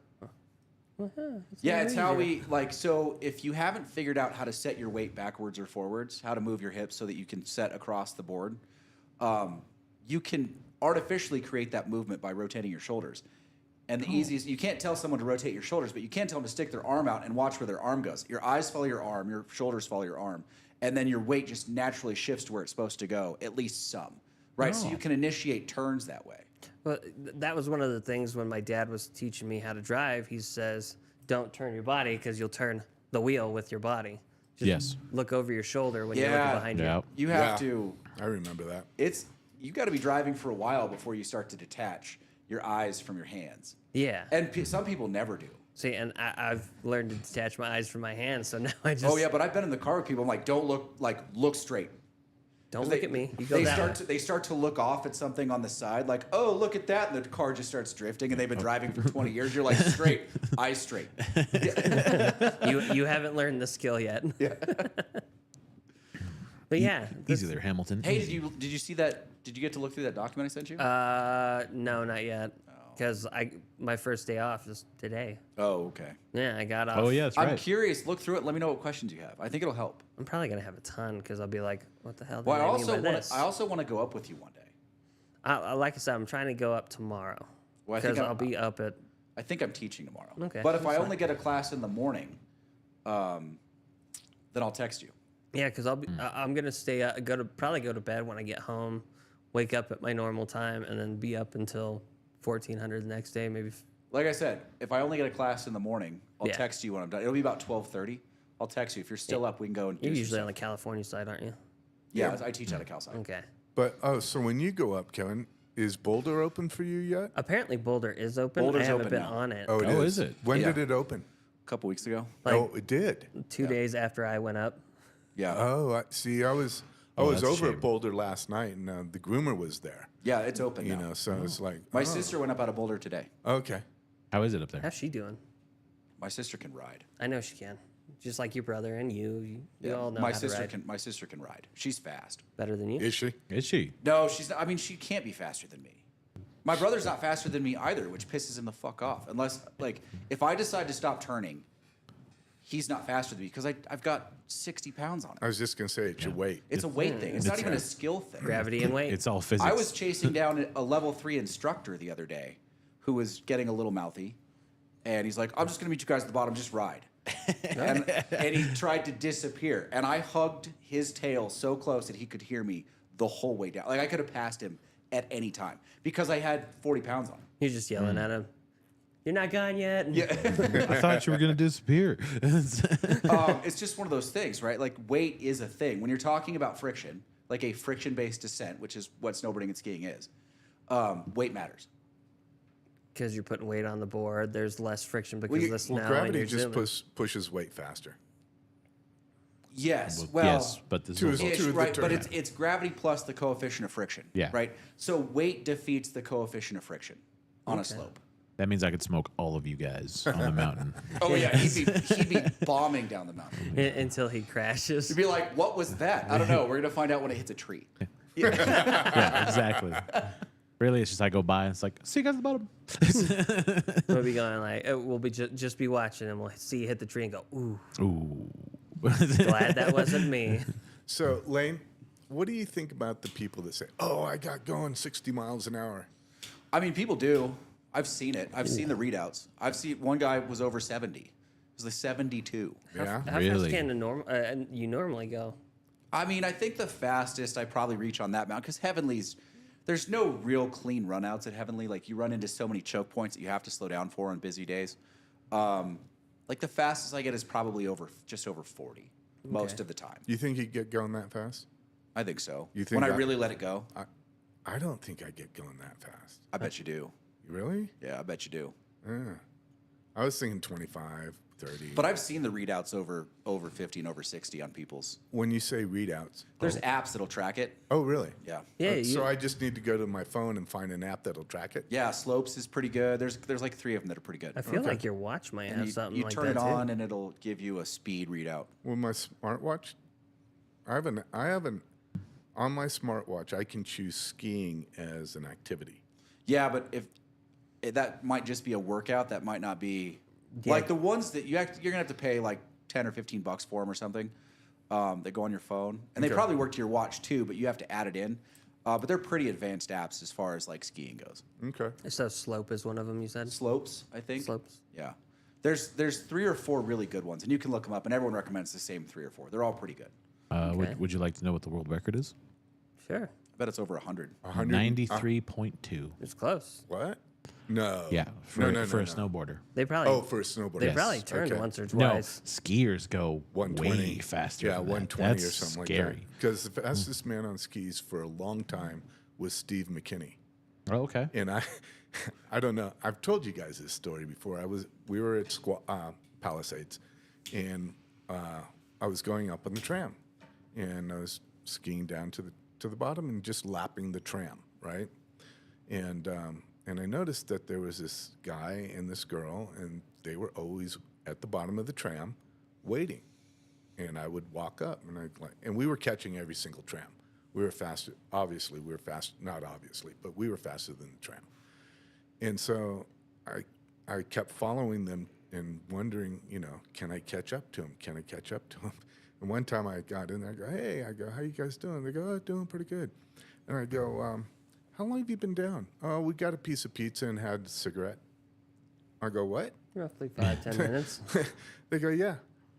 Yeah, it's how easier. we like. So if you haven't figured out how to set your weight backwards or forwards, how to move your hips so that you can set across the board, you can artificially create that movement by rotating your shoulders. And the easiest, you can't tell someone to rotate your shoulders, but you can tell them to stick their arm out and watch where their arm goes. Your eyes follow your arm, your shoulders follow your arm, and then your weight just naturally shifts to where it's supposed to go, at least some, right? So you can initiate turns that way. Well, that was one of the things when my dad was teaching me how to drive. He says, "Don't turn your body because you'll turn the wheel with your body. Just Yes. look over your shoulder when you're looking behind Yeah. you." You have to. I remember that. You got to be driving for a while before you start to detach your eyes from your hands. Yeah. And some people never do. See, and I've learned to detach my eyes from my hands, so now I just Oh yeah, but I've been in the car with people. I'm like, don't look straight. don't look at me. You go They that way. they start to look off at something on the side, like, oh, look at that, and the car just starts drifting. And they've been driving for 20 years. You're like, straight, eyes straight. You haven't learned the skill yet. Yeah. But yeah, Easy there, Hamilton. Hey, Easy. did you see that? Did you get to look through that document I sent you? no, not yet. Because my first day off is today. Oh, okay. Yeah, I got off. Oh yeah, that's I'm right. curious. Look through it. Let me know what questions you have. I think it'll help. I'm probably gonna have a ton because I'll be like, "What the hell did Well, I mean by this?" I also want to go up with you one day. Like I said, I'm trying to go up tomorrow Well, I think because I'll be up at. I think I'm teaching tomorrow. Okay, But if that's I fine. only get a class in the morning, then I'll text you. Yeah, because I'll be. I'm gonna stay. Probably go to bed when I get home, wake up at my normal time, and then be up until 1400 the next day. Maybe. Like I said, if I only get a class in the morning, I'll Yeah. text you when I'm done. It'll be about 12:30. I'll text you. If you're still up, we can go and do You're some usually stuff. on the California side, aren't you? Yeah, I teach out of Cal Sci. Okay. But so when you go up, Kevin, is Boulder open for you yet? Apparently Boulder is open. Boulder's I haven't open been now. on it. Oh, Oh, is it? When Yeah. did it open? A couple weeks ago. Like oh, it did. 2 days after I went up. Yeah. Oh, see, I was that's a over shame. at Boulder last night, and the groomer was there. Yeah, it's open You now. know, so it's like My oh, sister went up out of Boulder today. Okay. How is it up there? How's she doing? My sister can ride. I know she can. Just like your brother and you. You all know my how to sister ride can. My sister can ride. She's fast. better than you. Is she? Is she? No, she's not. I mean, she can't be faster than me. My brother's not faster than me either, which pisses him the fuck off. Unless, like, if I decide to stop turning, he's not faster than me because I've got 60 pounds on I him. was just gonna say it's your weight. It's a weight thing. It's not even a skill thing. Gravity and weight. It's all physics. I was chasing down a level 3 instructor the other day who was getting a little mouthy. And he's like, I'm just going to meet you guys at the bottom. Just ride. and he tried to disappear. And I hugged his tail so close that he could hear me the whole way down. Like, I could have passed him at any time because I had 40 pounds on him. You're just yelling at him. You're not gone yet. Yeah. I thought you were gonna disappear. It's just one of those things, right? Like, weight is a thing. When you're talking about friction, like a friction-based descent, which is what snowboarding and skiing is, weight matters. Because you're putting weight on the board. There's less friction because of the snow. and gravity you're just zooming. pushes weight faster. Yes. Well, yes, but this to is his- also, to the right, but turn. it's gravity plus the coefficient of friction. Yeah. Right. So weight defeats the coefficient of friction on a slope. that means I could smoke all of you guys on the mountain. Oh yeah, he'd be bombing down the mountain. Until he crashes. You'd be like, "What was that?" I don't know. We're gonna find out when it hits a tree. Yeah, exactly. Really, it's just I go by and it's like, see you guys at the bottom. We'll be going like, we'll be just be watching and we'll see you hit the tree and go, ooh, Ooh. glad that wasn't me. So, Lane, what do you think about the people that say, "Oh, I got going 60 miles an hour"? I mean, people do. I've seen it. I've seen the readouts. I've seen one guy was over 70. It was like 72. Yeah. How Really? fast can you normally go? I mean, I think the fastest I probably reach on that mountain, because Heavenly's, there's no real clean runouts at Heavenly. Like, you run into so many choke points that you have to slow down for on busy days. Like, the fastest I get is probably just over 40 most of the time. You think you get going that fast? I think so. You think when I that- really let it go, I don't think I get going that fast. I bet you do. Really? Yeah, I bet you do. Yeah. I was thinking 25, 30. But I've seen the readouts over 50 and over 60 on people's. When you say readouts, There's apps that'll track it. oh, really? Yeah. Yeah, So I just need to go to my phone and find an app that'll track it? Yeah, Slopes is pretty good. There's like 3 of them that are pretty good. I feel like your watch might And have you, something you like turn that it too. on and it'll give you a speed readout. Well, my smartwatch, I have an, on my smartwatch, I can choose skiing as an activity. Yeah, but that might just be a workout. That might not be Yeah. like the ones that you're gonna have to pay like $10 or $15 for them or something. They go on your phone, and they probably work to your watch too, but you have to add it in. But they're pretty advanced apps as far as like skiing goes. Okay. So Slope is one of them. You said Slopes, I think. Slopes. Yeah. There's 3 or 4 really good ones, and you can look them up, and everyone recommends the same 3 or 4. They're all pretty good. Okay. Would you like to know what the world record is? Sure, I bet it's over 100. 93.2. it's close. What? No. Yeah, for, for a snowboarder. They probably Oh, for a snowboarder. they Yes. probably turned Okay. once or No, twice. skiers go 120. way faster. Yeah, than that. 120 That's or something scary. like that. Because the fastest man on skis for a long time was Steve McKinney. Oh, okay. And I don't know. I've told you guys this story before. We were at Palisades, and I was going up on the tram, and I was skiing down to the bottom and just lapping the tram, right? And I noticed that there was this guy and this girl, and they were always at the bottom of the tram, waiting. And I would walk up, and we were catching every single tram. We were faster. Obviously, we were fast. Not obviously, but we were faster than the tram. And so I kept following them and wondering, can I catch up to him? Can I catch up to him? And one time I got in there, I go, hey, how you guys doing? They go, oh, doing pretty good. And I go, how long have you been down? Oh, we got a piece of pizza and had a cigarette. I go, what? Roughly 5-10 minutes. They go, yeah.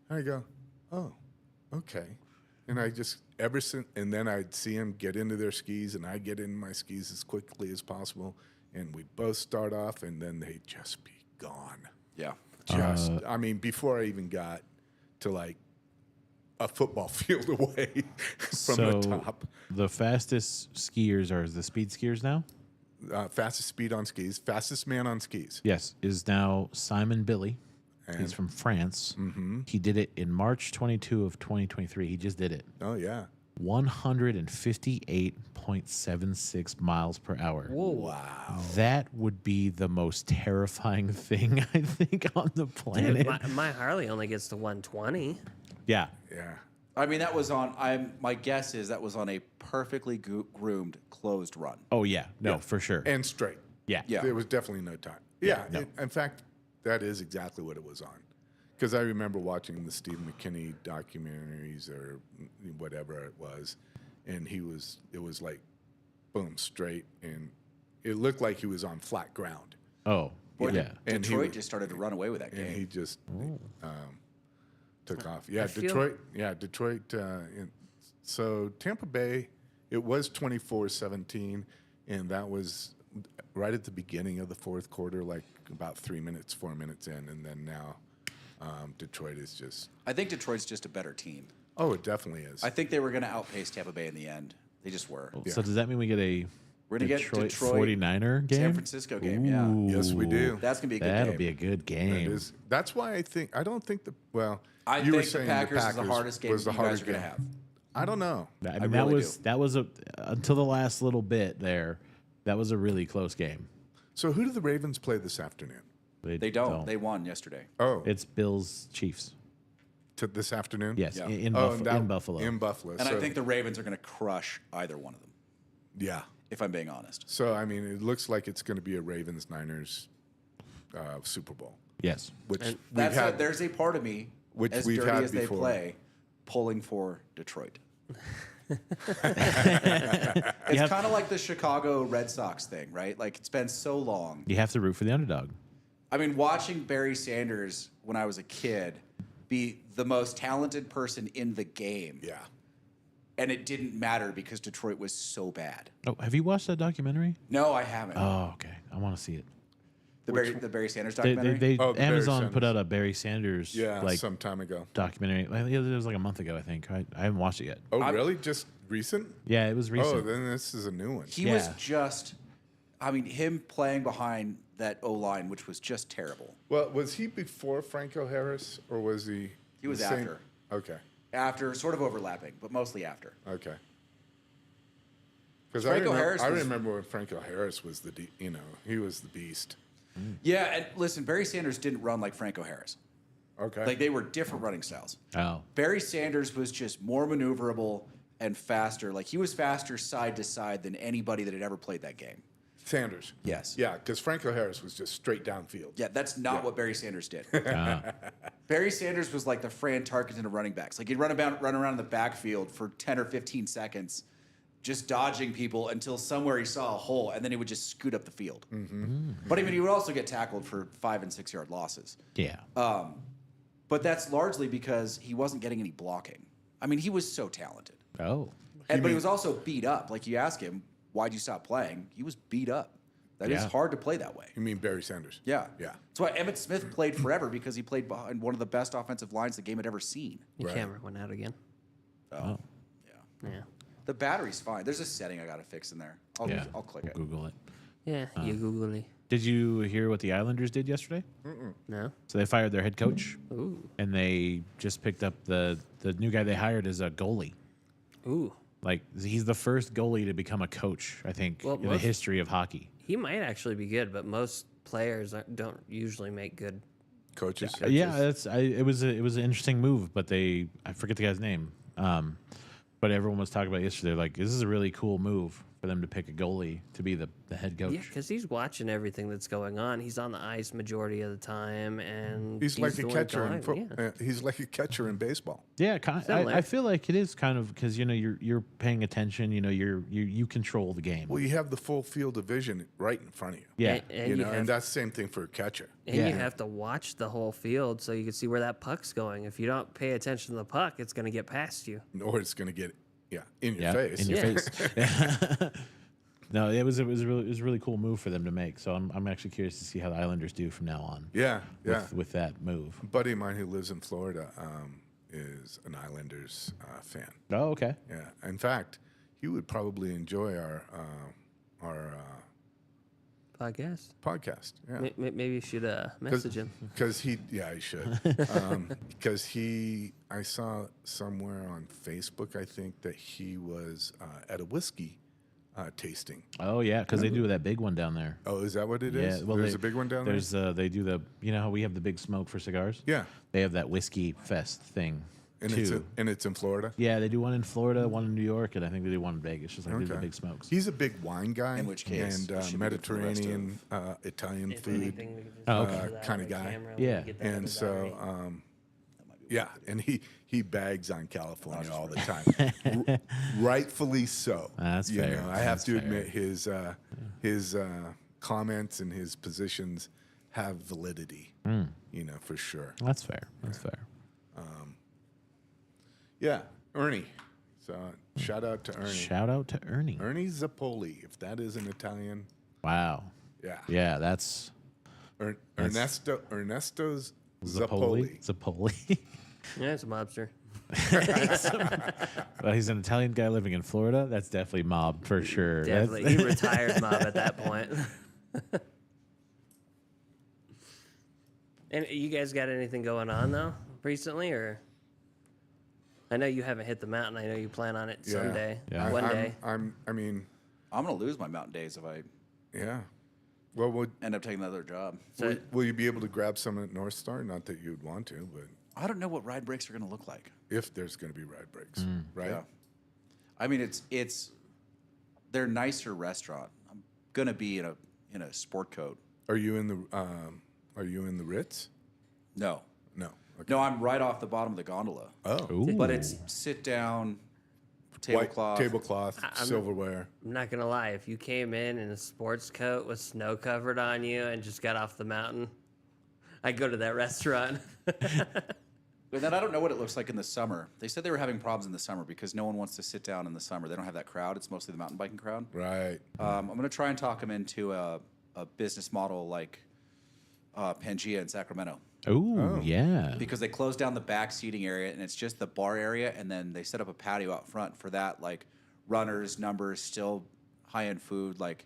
I go, oh, okay. And I just, and then I'd see them get into their skis, and I'd get into my skis as quickly as possible, and we'd both start off, and then they'd just be gone. Yeah. I mean, before I even got to like a football field away from the top. The fastest skiers are the speed skiers now? Fastest speed on skis, fastest man on skis. Yes, is now Simon Billy. He's from France. Mm-hmm. He did it in March 22 of 2023. He just did it. Oh, yeah. 158.76 miles per hour. Whoa! Wow. That would be the most terrifying thing, I think, on the planet. Dude, my Harley only gets to 120. Yeah. Yeah. I mean, that was on. My guess is that was on a perfectly groomed closed run. Oh, yeah. No, for sure. And straight. yeah. Yeah. There was definitely no time. Yeah. no. In fact, that is exactly what it was on. Because I remember watching the Steve McKinney documentaries or whatever it was, and it was like, boom, straight, and it looked like he was on flat ground. Oh, Boy, yeah. And Detroit just started to run away with that And he game. just took off. Yeah, feel- Detroit. Yeah, Detroit. So Tampa Bay, it was 24-17, and that was right at the beginning of the fourth quarter, like about 4 minutes in, and then now Detroit is just. I think Detroit's just a better team. Oh, it definitely is. I think they were going to outpace Tampa Bay in the end. They just were. So does that mean we get a We're going to get Detroit 49er game? San Francisco game. Yeah, Yes, we do. that's going to be a good That'll game. be a good game. That's why I don't think I you were think the saying Packers is the hardest game was the you guys hardest are going to game. have. I don't know. I mean, really that was until the last little bit there. That was a really close game. So who do the Ravens play this afternoon? They don't. They won yesterday. Oh, It's Bills Chiefs. this afternoon? Yes, Yeah. in and Buffalo. In Buffalo. And I think the Ravens are going to crush either one of them, yeah. if I'm being honest. So I mean, it looks like it's going to be a Ravens Niners Super Bowl, Yes. which And we've had. There's a part of me, Which as we've dirty had as before. they play, pulling for Detroit. It's have- kind of like the Chicago Red Sox thing, right? Like, it's been so long. You have to root for the underdog. I mean, watching Barry Sanders when I was a kid be the most talented person in the game, Yeah. and it didn't matter because Detroit was so bad. Oh, have you watched that documentary? No, I haven't. Oh, okay. I want to see it. the Barry Sanders They, documentary? Oh, the Barry Amazon put Sanders. out a Barry Sanders Yeah. like some time ago. documentary. Like, it was like a month ago, I think. I haven't watched it yet. Oh, really? Just recent? Yeah, it was recent. Oh, then this is a new one. He was Yeah. just, I mean, him playing behind that O-line, which was just terrible. Well, was he before Franco Harris, or was he? He was the same- after. Okay. After, sort of overlapping, but mostly after. Okay. Because Franco Harris I was- remember when Franco Harris was he was the beast. Yeah, and listen, Barry Sanders didn't run like Franco Harris. Okay. Like, they were different running styles. Oh, Barry Sanders was just more maneuverable and faster. Like, he was faster side to side than anybody that had ever played that game. Sanders. Yes. Yeah, because Franco Harris was just straight downfield. Yeah, that's not what Barry Sanders did. Ah. Barry Sanders was like the Fran Tarkenton of running backs. Like he'd run around in the backfield for 10 or 15 seconds, just dodging people until somewhere he saw a hole, and then he would just scoot up the field. But I mean, he would also get tackled for 5 and 6 yard losses. Yeah. But that's largely because he wasn't getting any blocking. I mean, he was so talented. Oh. But he was also beat up. Like you ask him, why'd you stop playing? He was beat up. That is Yeah. hard to play that way. You mean Barry Sanders? Yeah. Yeah. That's why Emmitt Smith played forever, because he played behind one of the best offensive lines the game had ever seen. Your Right. camera went out again. Oh. Yeah. Yeah. The battery's fine. There's a setting I got to fix in there. I'll click it. Google it. Yeah, you googly. Did you hear what the Islanders did yesterday? No? So they fired their head coach, Ooh. and they just picked up the new guy they hired as a goalie. Ooh. Like he's the first goalie to become a coach, I think, Well, in the most- history of hockey. He might actually be good, but most players don't usually make good. Coaches. Yeah, it was an interesting move, but I forget the guy's name. But everyone was talking about it yesterday. Like, this is a really cool move for them to pick a goalie to be the head coach. Yeah, because he's watching everything that's going on. He's on the ice majority of the time, and He's like the a one catcher in going- football. yeah. He's like a catcher in baseball. Yeah, Similar. I feel like it is kind of because you're paying attention. You control the game. Well, you have the full field of vision right in front of you. Yeah, And You you know, have, and that's the same thing for a catcher. and Yeah. you have to watch the whole field so you can see where that puck's going. If you don't pay attention to the puck, it's going to get past you. Or it's going to get in your yeah, face. in your Yeah. face. No, it was a really cool move for them to make. So I'm actually curious to see how the Islanders do from now on. Yeah, yeah. With that move. A buddy of mine who lives in Florida is an Islanders fan. Oh, okay. Yeah. In fact, he would probably enjoy our Podcast. podcast. Yeah. Maybe you should message him. Because he should. Because I saw somewhere on Facebook, I think, that he was at a whiskey tasting. Oh yeah, because they do that big one down there. Oh, is that what it is? Yeah, well, There's a big one down there? There's they do how we have the big smoke for cigars. Yeah. They have that whiskey fest thing And too. it's in Florida? Yeah, they do one in Florida, one in New York, and I think they do one in Vegas. Just like they do the big smokes. He's a big wine guy. In which case, and it should be good for the rest Mediterranean, Italian If food. anything, we could just Oh, cover okay. that Kinda on guy. camera when we Yeah. get that And other so, battery. yeah, and he bags on California all the time, rightfully so. That's you fair. know, I have That's to fair. admit his comments and his positions have validity. You know, for sure. That's fair. That's fair. Yeah, Ernie. So shout out to Ernie. Shout out to Ernie. Ernie Zappoli, if that is an Italian. Wow. Yeah. Yeah, that's Ernesto's Zappoli. Zappoli. Yeah, it's a mobster. Well, he's an Italian guy living in Florida. That's definitely mob for sure. That's- Definitely. He retired mob at that point. And you guys got anything going on, though, recently? Or I know you haven't hit the mountain. I know you plan on it Yeah. someday. Yeah. One day. I mean, I'm going to lose my mountain days if I yeah. Well, end up taking another job. So, will you be able to grab some at North Star? Not that you'd want to, but I don't know what ride breaks are going to look like. if there's going to be ride breaks, right? Yeah. I mean, they're nicer restaurant. I'm going to be in a sport coat. Are you in the Ritz? No. No. Okay. No, I'm right off the bottom of the gondola. Oh. Ooh. But it's sit down, tablecloth. Tablecloth, silverware. I'm not going to lie. If you came in a sports coat with snow covered on you and just got off the mountain, I'd go to that restaurant. But then I don't know what it looks like in the summer. They said they were having problems in the summer because no one wants to sit down in the summer. They don't have that crowd. It's mostly the mountain biking crowd. Right. I'm going to try and talk them into a business model like Pangea in Sacramento, Ooh, yeah. because they closed down the back seating area and it's just the bar area, and then they set up a patio out front for that, like runners, numbers, still high-end food, like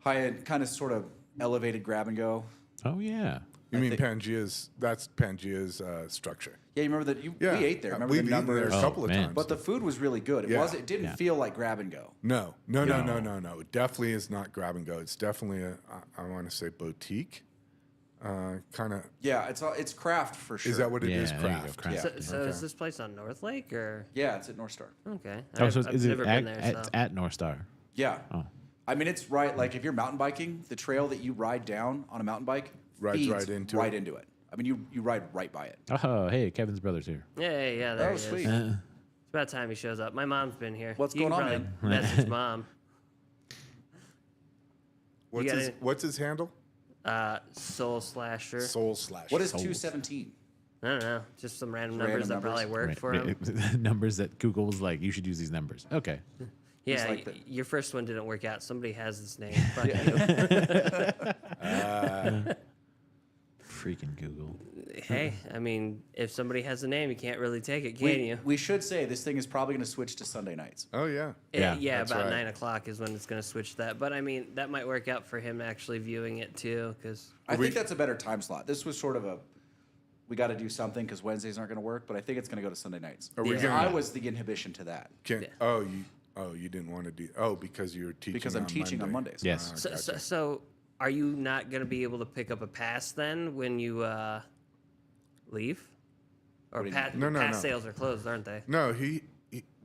high-end kind of sort of elevated grab and go. Oh yeah. You mean Pangea's? That's Pangea's structure. Yeah, you remember that? Yeah. We ate there. Remember We've the eaten there numbers? a couple of man. times. But the food was really good. It Yeah. was. It didn't feel like grab and go. No. It definitely is not grab and go. It's definitely I want to say boutique, kind of. Yeah, it's craft for sure. Is that what it is? Yeah, there you go, Craft. craft. So is this place on North Lake or? Yeah, it's at North Star. Okay. Oh, so I've is it never been there. at North Star? Yeah. Oh. I mean, it's right. Like if you're mountain biking, the trail that you ride down on a mountain bike Rides feeds right into right it. into it. I mean, you ride right by it. Oh, hey, Kevin's brother's here. Yeah, there Oh, he is. sweet. It's about time he shows up. My mom's been here. What's You going can on, probably Message mom. What's got his it? What's his handle? Soul Slasher. Soul Slash. What is 217? I don't know. Just some random Random numbers that probably numbers. work for him. Numbers that Google was like, you should use these numbers. Okay. Yeah, like that. your first one didn't work out. Somebody has this name. Fuck Freaking Google. you. Hey, I mean, if somebody has a name, you can't really take it, can We, you? we should say this thing is probably going to switch to Sunday nights. Oh yeah. Yeah, that's about right. 9 o'clock is when it's going to switch to that. But I mean, that might work out for him actually viewing it too, because I think that's a better time slot. This was sort of a we got to do something because Wednesdays aren't going to work, but I think it's going to go to Sunday nights. Are we Yeah. gonna? I was the inhibition to that Can, Yeah. you didn't want to do. Oh, because you're teaching. because I'm teaching on Mondays. Yes. so are you not going to be able to pick up a pass then when you leave? Or What do you pass, mean? No, pass no. sales are closed, aren't they? No,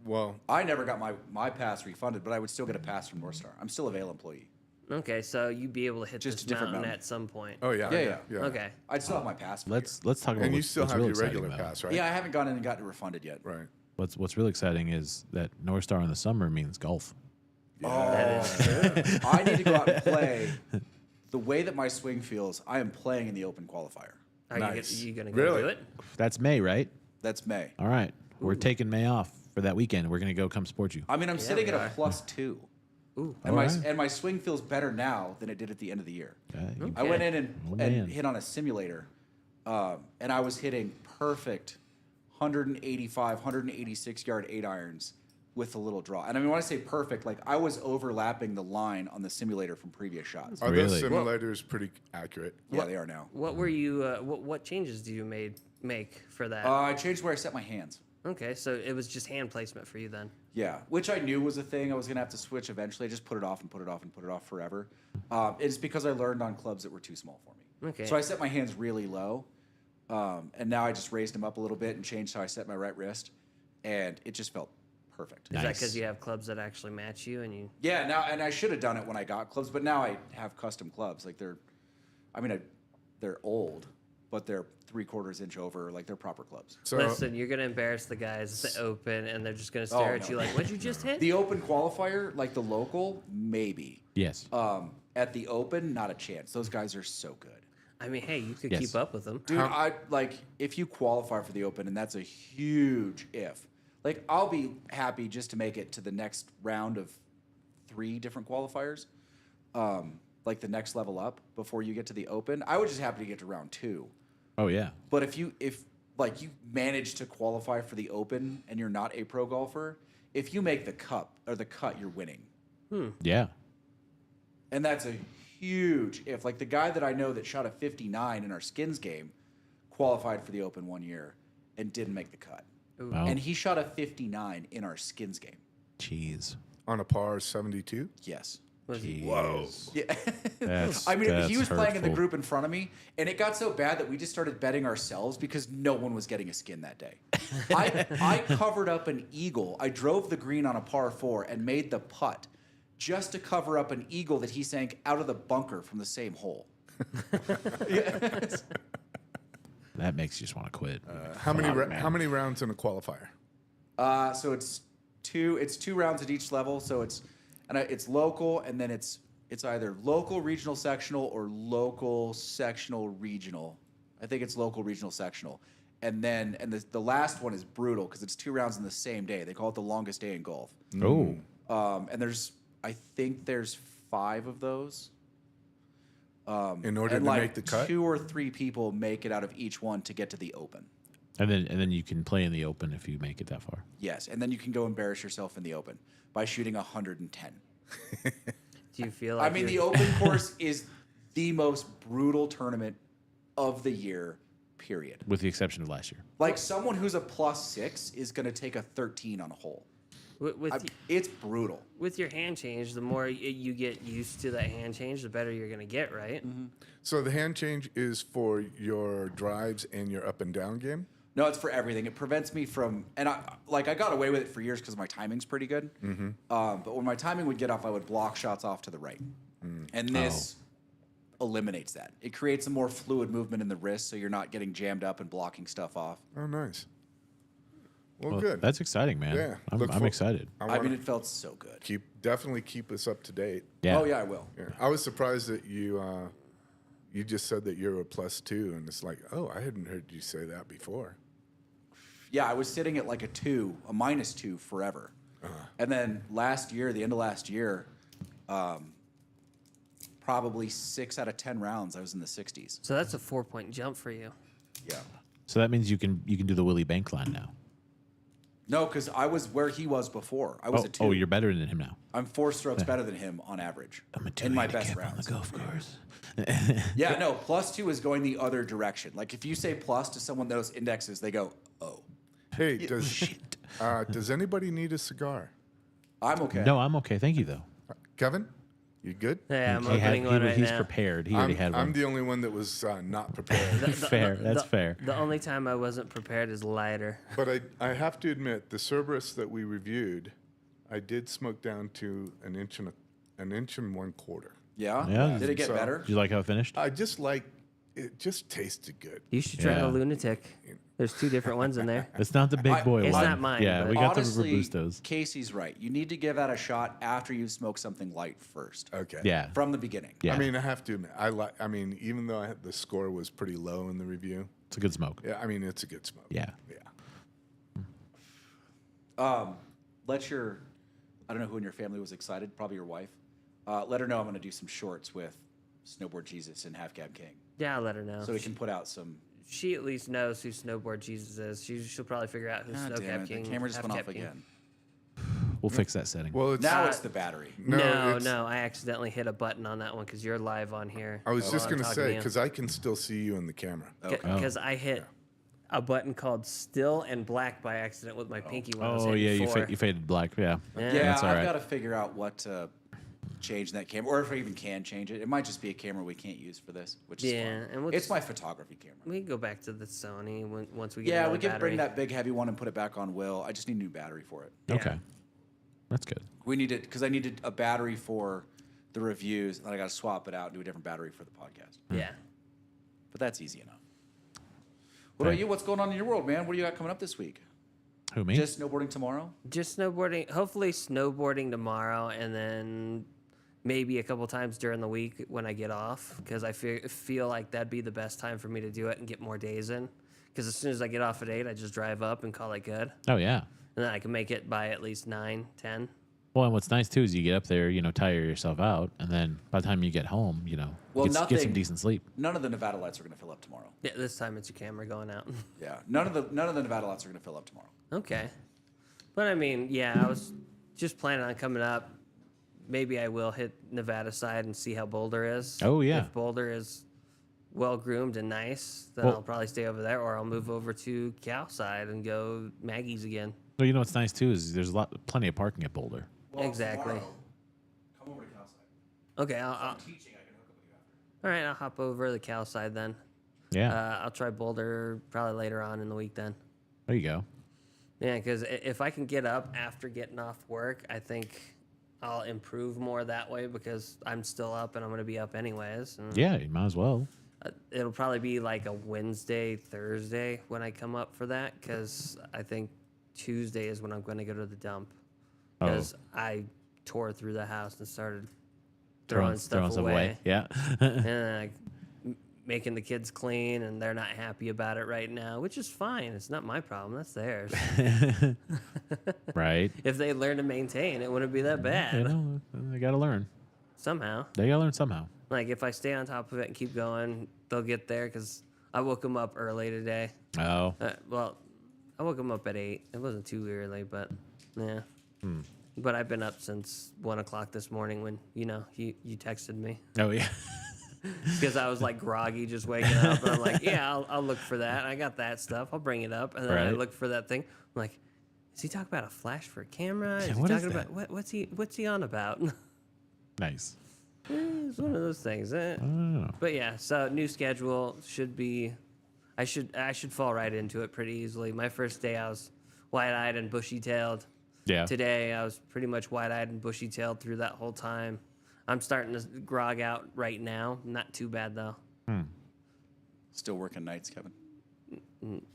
well, I never got my pass refunded, but I would still get a pass from North Star. I'm still a Vail employee. Okay, so you'd be able to hit Just this a different mountain mountain. at some point. oh yeah, Yeah. Okay. I'd still have my pass. For Let's talk about And you what's, still what's have real your exciting regular about it. pass, right? Yeah, I haven't gone in and gotten it refunded yet. Right. What's really exciting is that North Star in the summer means golf. That is true. I need to go out and play. The way that my swing feels, I am playing in the Open qualifier. Are Nice. you going to go Really? do it? That's May, right? That's May. All right. We're taking May off for that weekend. We're going to go come support you. I mean, I'm sitting we at are. a +2. Ooh. And Alright. my swing feels better now than it did at the end of the year. Okay. I went in Oh, man. and hit on a simulator, and I was hitting perfect 185, 186 yard 8 irons with a little draw. And I mean, when I say perfect, like I was overlapping the line on the simulator from previous shots. Are those Really? simulators pretty accurate? Yeah, they are now. What were you? What changes do you make for that? I changed where I set my hands. Okay, so it was just hand placement for you then. Yeah, which I knew was a thing. I was going to have to switch eventually. I just put it off and put it off and put it off forever. It's because I learned on clubs that were too small for me. Okay. So I set my hands really low, and now I just raised them up a little bit and changed how I set my right wrist, and it just felt perfect. Is that Nice. because you have clubs that actually match you and you? Yeah, now and I should have done it when I got clubs, but now I have custom clubs. Like they're old, but they're 3/4 inch over. Like they're proper clubs. So Listen, you're gonna embarrass the guys at the Open, and they're just gonna stare Oh, at no. you like, "What'd you just hit?" The Open qualifier, like the local, maybe. Yes. At the Open, not a chance. Those guys are so good. I mean, hey, you could Yes. keep up with them. Dude, I like if you qualify for the Open, and that's a huge if. Like, I'll be happy just to make it to the next round of 3 different qualifiers, like the next level up before you get to the Open. I would just happy to get to round 2. Oh, yeah. But if you manage to qualify for the Open and you're not a pro golfer, if you make the cut, you're winning. Yeah. And that's a huge if. Like the guy that I know that shot a 59 in our skins game qualified for the Open one year and didn't make the cut. Wow. And he shot a 59 in our skins game. Jeez. on a par 72. Yes. Was he- Whoa. Yeah. That's, I mean, that's he was playing in the hurtful. group in front of me, and it got so bad that we just started betting ourselves because no one was getting a skin that day. I covered up an eagle. I drove the green on a par 4 and made the putt just to cover up an eagle that he sank out of the bunker from the same hole. That makes you just want to quit. How many Fuck, man. how many rounds in a qualifier? So it's two rounds at each level. So it's local, and then it's either local, regional, sectional, or local, sectional, regional. I think it's local, regional, sectional. And then the last one is brutal because it's 2 rounds in the same day. They call it the longest day in golf. Oh, And I think there's 5 of those. In order And to like make the cut? 2 or 3 people make it out of each one to get to the Open. and then you can play in the Open if you make it that far. Yes, and then you can go embarrass yourself in the Open by shooting 110. Do you feel like I mean, the you're- Open course is the most brutal tournament of the year, period. With the exception of last year. Like someone who's a +6 is going to take a 13 on a hole. It's brutal. with your hand change, the more you get used to that hand change, the better you're gonna get, right? So the hand change is for your drives and your up and down game? No, it's for everything. It prevents me from, and I got away with it for years because my timing's pretty good. Mm-hmm. But when my timing would get off, I would block shots off to the right, and this eliminates that. It creates a more fluid movement in the wrist, so you're not getting jammed up and blocking stuff off. Oh, nice. Well, Well, good. That's exciting, man. Yeah, I'm look for- excited. I mean, it felt so good. Definitely keep us up to date. Yeah. Oh yeah, I will. Yeah. I was surprised that you just said that you're a +2, and it's like, oh, I hadn't heard you say that before. Yeah, I was sitting at like a -2 forever. And then last year, the end of last year, probably 6 out of 10 rounds, I was in the 60s. So that's a 4-point jump for you. Yeah. So that means you can do the Willie Bank line now. No, because I was where he was before. I was a 2. Oh, you're better than him now. I'm 4 strokes better than him on average I'm a two in my best handicap on rounds. the golf course. Yeah, no, +2 is going the other direction. Like if you say plus to someone those indexes, they go, oh. Hey, does anybody need a cigar? I'm okay. No, I'm okay. Thank you though. Kevin, you good? Yeah, I'm opening one right he's now. prepared. He already had one. I'm the only one that was not prepared. Fair. That's fair. The only time I wasn't prepared is lighter. But I have to admit, the Cerberus that we reviewed, I did smoke down to an inch and 1/4. Yeah? Yeah. Did it get So- better? Did you like how it finished? I just like it. Just tasted good. You should try Yeah. the Lunatic. There's 2 different ones in there. It's not the big boy It's one. not mine, Yeah, but- we got Honestly, the Robustos. Casey's right. You need to give that a shot after you smoke something light first. Okay. Yeah. From the beginning. Yeah. I mean, I have to admit, I mean, even though the score was pretty low in the review, It's a good smoke. yeah, I mean, it's a good smoke. Yeah. Yeah. Let your, I don't know who in your family was excited, probably your wife. Let her know I'm going to do some shorts with Snowboard Jesus and Half Cab King. Yeah, I'll let her know. So we can put out some. She at least knows who Snowboard Jesus is. She'll probably figure out who God Snow damn Cap it, King. the camera just Half went off Cap King. again. We'll fix that setting. Well, it's Now it's the battery. No, it's- no, I accidentally hit a button on that one because you're live on here. I was while just I'm going to talking say you. because I can still see you in the camera. Because I hit a button called still and black by accident with my pinky when I was Oh hitting yeah, four. you faded black. Yeah. Yeah. Yeah, That's all I've right. got to figure out what to change in that camera, or if I even can change it. It might just be a camera we can't use for this, which is Yeah, fine. and we'll It's just- my photography camera. We can go back to the Sony once we get Yeah, another we can battery. bring that big heavy one and put it back on Will. I just need a new battery for it. Okay. That's good. We needed because I needed a battery for the reviews, and then I got to swap it out and do a different battery for the podcast. Yeah. But that's easy enough. What about you? What's going on in your world, man? What do you got coming up this week? Who, me? Just snowboarding tomorrow? Just snowboarding. Hopefully snowboarding tomorrow, and then maybe a couple times during the week when I get off, because I feel like that'd be the best time for me to do it and get more days in. Because as soon as I get off at 8, I just drive up and call it good, Oh yeah. and then I can make it by at least 9, 10. Well, and what's nice too is you get up there, tire yourself out, and then by the time you get home, Well, get some nothing- decent sleep. None of the Nevada lights are going to fill up tomorrow. Yeah, this time it's your camera going out. Yeah, none of the Nevada lights are going to fill up tomorrow. Okay. But I mean, yeah, I was just planning on coming up. Maybe I will hit Nevada side and see how Boulder is. Oh, yeah. If Boulder is well groomed and nice, then Well- I'll probably stay over there, or I'll move over to Cal side and go Maggie's again. Well, what's nice too is there's plenty of parking at Boulder. Exactly. Come over to Cal side. Okay, I'll Teaching, I can hook up with you after. all right. I'll hop over the Cal side then. Yeah. I'll try Boulder probably later on in the week then. There you go. Yeah, because if I can get up after getting off work, I think I'll improve more that way because I'm still up and I'm going to be up anyways. And Yeah, you might as well. it'll probably be like a Wednesday, Thursday when I come up for that because I think Tuesday is when I'm going to go to the dump Oh. because I tore through the house and started throwing stuff away. away. Yeah. And like making the kids clean and they're not happy about it right now, which is fine. It's not my problem. That's theirs. Right. If they learn to maintain, it wouldn't be that bad. They got to learn. Somehow. They got to learn somehow. Like if I stay on top of it and keep going, they'll get there because I woke them up early today. Oh. Well, I woke them up at 8. It wasn't too early, but yeah. But I've been up since 1 o'clock this morning when, you texted me. Oh, yeah. Because I was like groggy just waking up. And I'm like, yeah, I'll look for that. I got that stuff. I'll bring it up. And then I Right. look for that thing. I'm like, is he talking about a flash for a camera? Is he what is talking that? about what's he on about? Nice. It's one of those things. Oh. But yeah, so new schedule should be. I should fall right into it pretty easily. My first day, I was wide-eyed and bushy-tailed. Yeah. Today, I was pretty much wide-eyed and bushy-tailed through that whole time. I'm starting to grog out right now. Not too bad, though. Still working nights, Kevin.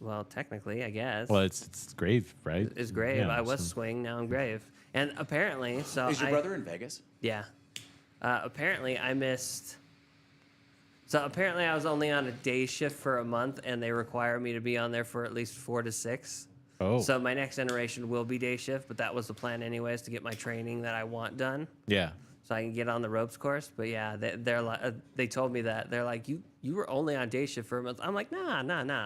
Well, technically, I guess. Well, it's grave, right? It's grave. Yeah, I was so- swing, now I'm grave. And apparently, so Is your brother in Vegas? Yeah. Apparently, I missed. So apparently, I was only on a day shift for a month, and they require me to be on there for at least 4 to 6. Oh. So my next iteration will be day shift, but that was the plan anyways, to get my training that I want done, Yeah. so I can get on the ropes course. But yeah, they're like, they told me that they're like, you were only on day shift for a month. I'm like, nah.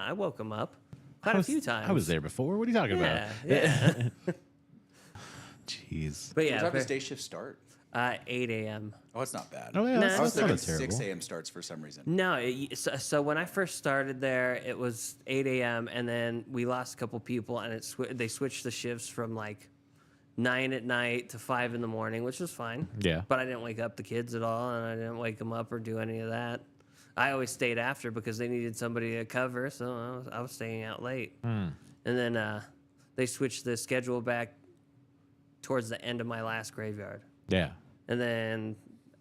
I woke them up quite a few times. I was there before. What are you talking Yeah, about? yeah. Jeez. But What yeah, time does day shift start? 8 a.m. Oh, it's not bad. Oh yeah, No, that's, I was that's not thinking terrible. 6 a.m. starts for some reason. No, so when I first started there, it was 8 a.m. and then we lost a couple people, and they switched the shifts from like 9 at night to 5 in the morning, which was fine. Yeah. But I didn't wake up the kids at all, and I didn't wake them up or do any of that. I always stayed after because they needed somebody to cover, so I was staying out late. And then they switched the schedule back towards the end of my last graveyard. Yeah. And then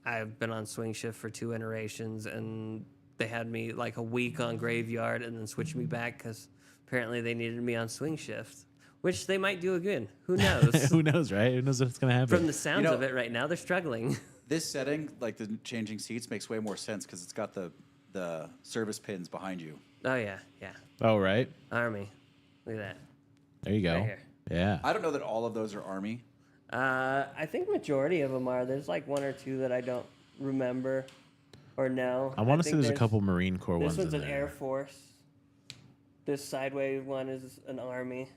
I've been on swing shift for 2 iterations, and they had me like a week on graveyard and then switched me back because apparently they needed me on swing shift, which they might do again. Who knows? Who knows, right? Who knows what's gonna happen? From the sounds know- of it right now, they're struggling. This setting, like the changing seats, makes way more sense because it's got the service pins behind you. Oh, yeah. Oh right. Army. Look at that. There you go. Right here. Yeah. I don't know that all of those are Army. I think majority of them are. There's like 1 or 2 that I don't remember or know. I want to say think there's a couple Marine Corps This ones one's in an there. Air Force. This sideways one is an Army.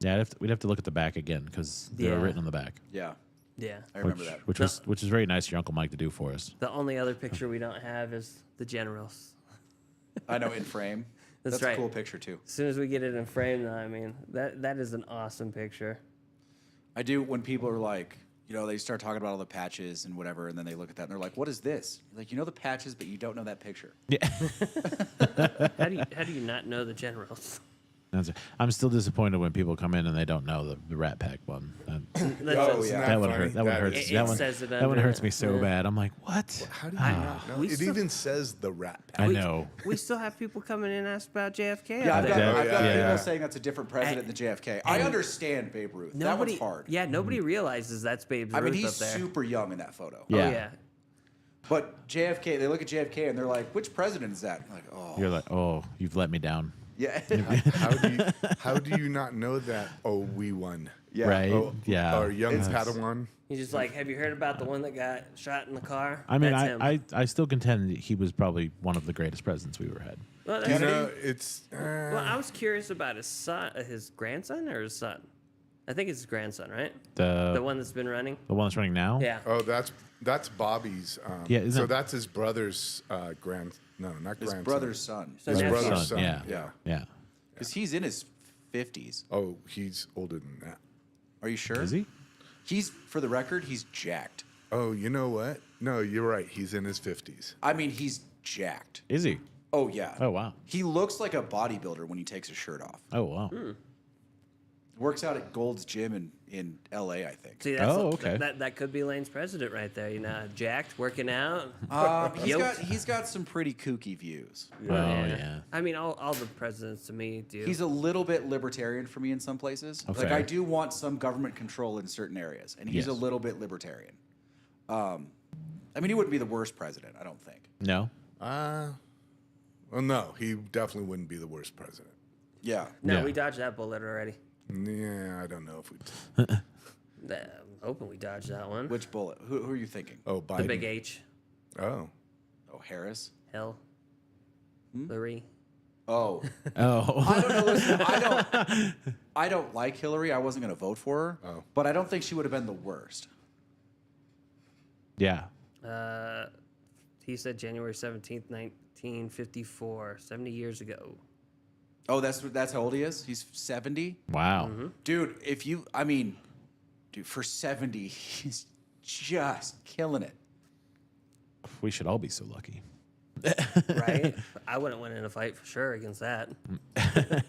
Yeah, we'd have to look at the back again because they were Yeah. written on the back. Yeah, Yeah. I remember that. Which was very nice of your Uncle Mike to do for us. The only other picture we don't have is the generals. I know in frame. That's a right. cool picture too. As soon as we get it in frame, though, I mean, that is an awesome picture. I do when people are like, they start talking about all the patches and whatever, and then they look at that and they're like, "What is this?" You're like, you know the patches, but you don't know that picture. Yeah. How do you not know the generals? I'm still disappointed when people come in and they don't know the Rat Pack one. Oh, yeah. That one hurt. That one hurts. It That one, says it that one under hurts it. me so Yeah. bad. I'm like, what? How do you not know? We It still- even says the Rat Pack. I know. We still have people coming in and ask about JFK. Yeah, out I've got, there. I've got yeah. people saying that's a different president than JFK. I understand Babe Ruth. That Nobody, one's hard. Yeah, nobody realizes that's Babe Ruth I mean, up he's there. super young in that photo. Yeah. Oh, yeah. But JFK, they look at JFK and they're like, "Which president is that?" I'm like, oh, You're like, oh, you've let me down. yeah. How do you not know that? Oh, we won. Yeah. Right? Oh, Yeah. Our young It's- Padawan. He's just like, have you heard about the one that got shot in the car? I mean, That's him. I still contend that he was probably one of the greatest presidents we ever had. Well, You that's, know, it's. well, I was curious about his son, his grandson, or his son. I think it's his grandson, right? The The one that's been running. one that's running now. Yeah. Oh, that's Bobby's. Yeah, isn't so it- that's his brother's No, not His grandson. brother's son. So His nephew. brother's son. Yeah. Yeah. Yeah. Because he's in his 50s. Oh, he's older than that. Are you sure? Is he? He's, for the record, he's jacked. Oh, you know what? No, you're right. He's in his 50s. I mean, he's jacked. Is he? Oh, yeah. Oh wow. He looks like a bodybuilder when he takes his shirt off. Oh wow. Works out at Gold's Gym in L.A., I think. See, that's, Oh, okay. That could be Lane's president right there. You know, jacked, working out. He's got some pretty kooky views. Oh yeah. I mean, all the presidents to me do. He's a little bit libertarian for me in some places. Oh, Like fair. I do want some government control in certain areas, and he's a Yes. little bit libertarian. I mean, he wouldn't be the worst president, I don't think. No. Well, no, he definitely wouldn't be the worst president. Yeah. no, Yeah. we dodged that bullet already. Yeah, I don't know if we. I'm hoping we dodged that one. Which bullet? Who are you thinking? Oh, Biden. The big H. Oh, Oh, Harris. Hell. Larry. Oh, Oh. I don't know. Listen, I don't like Hillary. I wasn't going to vote for her. Oh. But I don't think she would have been the worst. Yeah. He said January 17th, 1954, 70 years ago. Oh, that's how old he is. He's 70. Wow. Dude, for 70, he's just killing it. We should all be so lucky. Right? wouldn't win in a fight for sure against that.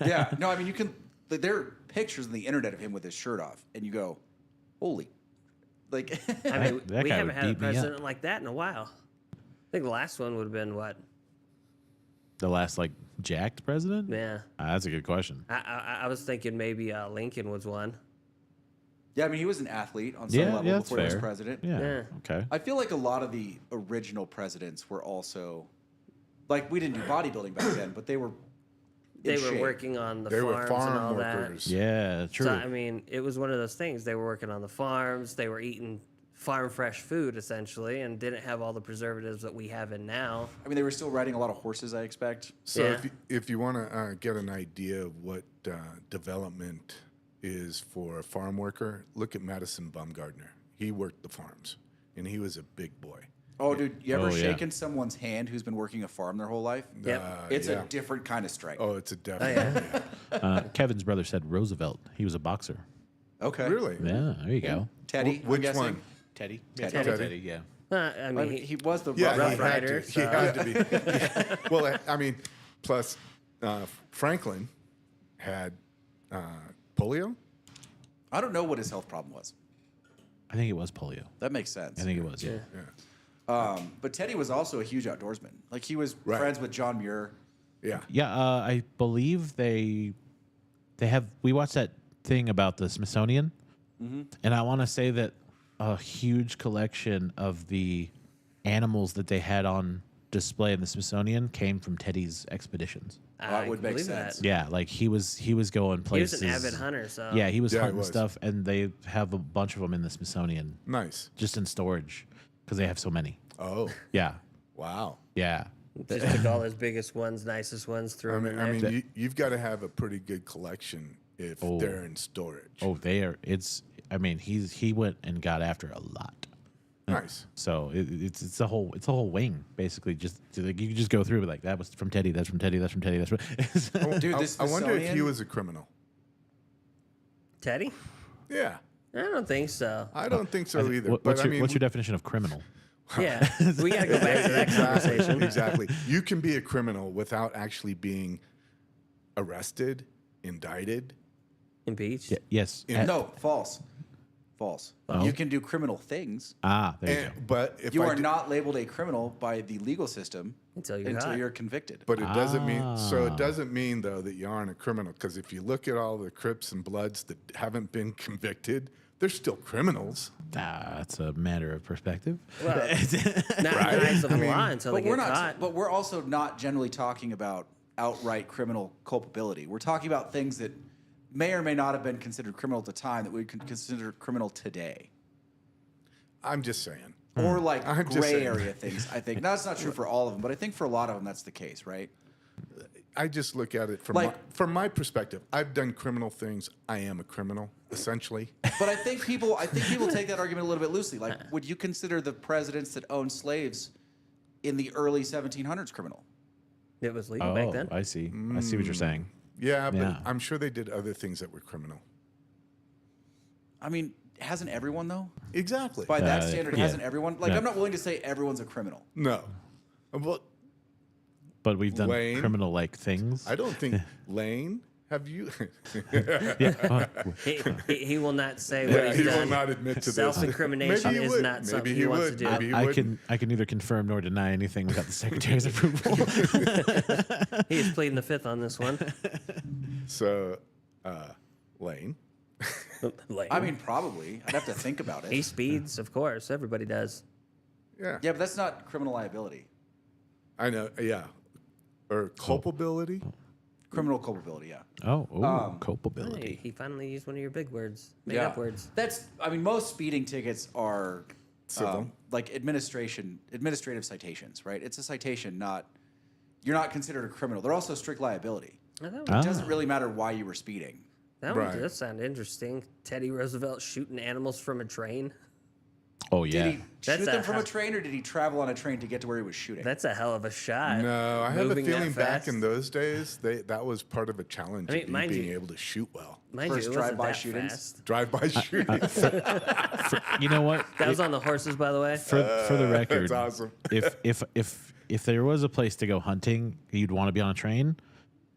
Yeah. No, I mean, you can. There are pictures on the internet of him with his shirt off, and you go, "Holy!" Like, I mean, That we guy haven't would had a beat me up. president like that in a while. I think the last one would have been what? The last like jacked president? Yeah, That's a good question. I was thinking maybe Lincoln was one. yeah, I mean, he was an athlete on some level that's before he was fair. president. Yeah. Yeah. Okay. I feel like a lot of the original presidents were also, like, we didn't do bodybuilding back then, but they were. They in were shape. working on the They were farms and all farm that. workers. Yeah, true. So I mean, it was one of those things. They were working on the farms. They were eating farm fresh food essentially, and didn't have all the preservatives that we have in now. I mean, they were still riding a lot of horses, I expect. So Yeah. if you want to get an idea of what development is for a farm worker, look at Madison Bumgardner. He worked the farms, and he was a big boy. Oh, dude, you ever Oh, yeah. shaken someone's hand who's been working a farm their whole life? Yep. It's yeah. a different kind of strike. Oh, it's a definite. Kevin's brother said Roosevelt. He was a boxer. Okay. Really? Yeah, there you go. Teddy, Which I'm guessing? one? Teddy. Teddy. Yeah. I mean, I mean, he was the Yeah, Rough he Rider. Rider, He so- had to be. Yeah. Well, I mean, plus Franklin had polio. I don't know what his health problem was. I think it was polio. That makes sense. I think it was. Yeah. Yeah. But Teddy was also a huge outdoorsman. Like, he was Right. friends with John Muir. Yeah. Yeah. I believe they have. We watched that thing about the Smithsonian, and I want to say that a huge collection of the animals that they had on display in the Smithsonian came from Teddy's expeditions. That would can make believe sense. that. Yeah, like he was going He places. was an avid hunter, so Yeah, he was Yeah, he hunting was. stuff, and they have a bunch of them in the Smithsonian Nice. just in storage because they have so many. Oh, Yeah, wow. just took all his biggest ones, nicest ones, threw I them mean, in I there. mean, you've got to have a pretty good collection if they're in storage. Oh, they are. It's. I mean, he went and got after a lot. Nice. So it's a whole wing basically. Just like, you can just go through like that was from Teddy. That's from Teddy. That's from Teddy. That's from. Dude, this I wonder if he Smithsonian- was a criminal. Teddy? Yeah. I don't think so. I don't think so either. What's but your definition of criminal? Yeah, we got to go back to that conversation. Exactly. You can be a criminal without actually being arrested, indicted. Impeached. Yes. No, false. False. Oh. You can do criminal things. There you go. But if You I are do- not labeled a criminal by the legal system Until you're until caught. you're convicted. But it doesn't mean so. It doesn't mean though that you aren't a criminal because if you look at all the Crips and Bloods that haven't been convicted, they're still criminals. That's a matter of perspective. Well, not in the eyes of the law until they But we're get not. caught. But we're also not generally talking about outright criminal culpability. We're talking about things that may or may not have been considered criminal at the time that we could consider criminal today, I'm just saying. or like I'm just gray saying. area things. I think now, that's not true for all of them, but I think for a lot of them that's the case, right? I just look at it from Like- from my perspective. I've done criminal things. I am a criminal, essentially. But I think people take that argument a little bit loosely. Like, would you consider the presidents that owned slaves in the early 1700s criminal? It was legal back then. I see. I see what you're saying. Yeah, but Yeah. I'm sure they did other things that were criminal. I mean, hasn't everyone though? Exactly. By that Uh, standard, yeah. hasn't everyone? Like, Yeah. I'm not willing to say everyone's a criminal. No. Well, But we've done Wayne? criminal-like things. I don't think Lane. Have you? He will not say what Yeah, he's he done. will not admit to this. Self-incrimination Maybe he is would. not Maybe something he he wants would. to do. Maybe he I wouldn't. can neither confirm nor deny anything without the secretary's approval. He is pleading the fifth on this one. So, Lane. Like, I mean, probably. I'd have to think about he it. speeds, of course. Everybody does. Yeah. Yeah, but that's not criminal liability. I know. Yeah. Or culpability. Criminal culpability, yeah. culpability. Hey, he finally used one of your big words. Made up words. That's. I mean, most speeding tickets are Civil. like administrative citations, right? It's a citation, not. You're not considered a criminal. They're also strict liability. Now, that It one, doesn't really matter why you were speeding. that one Right. does sound interesting. Teddy Roosevelt shooting animals from a train. Oh yeah. Did he That's shoot them a from a hell- train, or did he travel on a train to get to where he was shooting? That's a hell of a shot. No, I have a Moving that feeling back fast. in those days, that was part of a challenge. I mean, of you mind being you- able to shoot well. Mind First you, it wasn't drive-by that shootings? fast. Drive-by shooting. You know what? That was on the horses, by the way. For the record, That's awesome. if if there was a place to go hunting, you'd want to be on a train.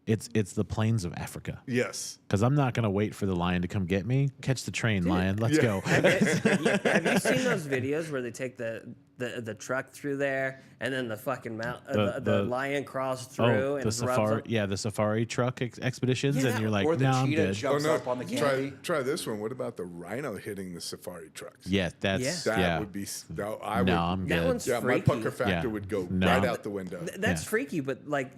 It's the plains of Africa. Yes. Because I'm not gonna wait for the lion to come get me. Catch the train, lion. Let's go. Have you seen those videos where they take the truck through there and then the fucking the lion crawls through and the rubs safari, them? the safari truck expeditions, Yeah, and you're like, or the no, I'm cheetah good. jumps up on the canopy. Try this one. What about the rhino hitting the safari trucks? Yeah, that's That would be. No, I would. I'm That good. one's Yeah, my freaky. pucker factor Yeah. would go No. right out the window. That's Yeah. freaky, but like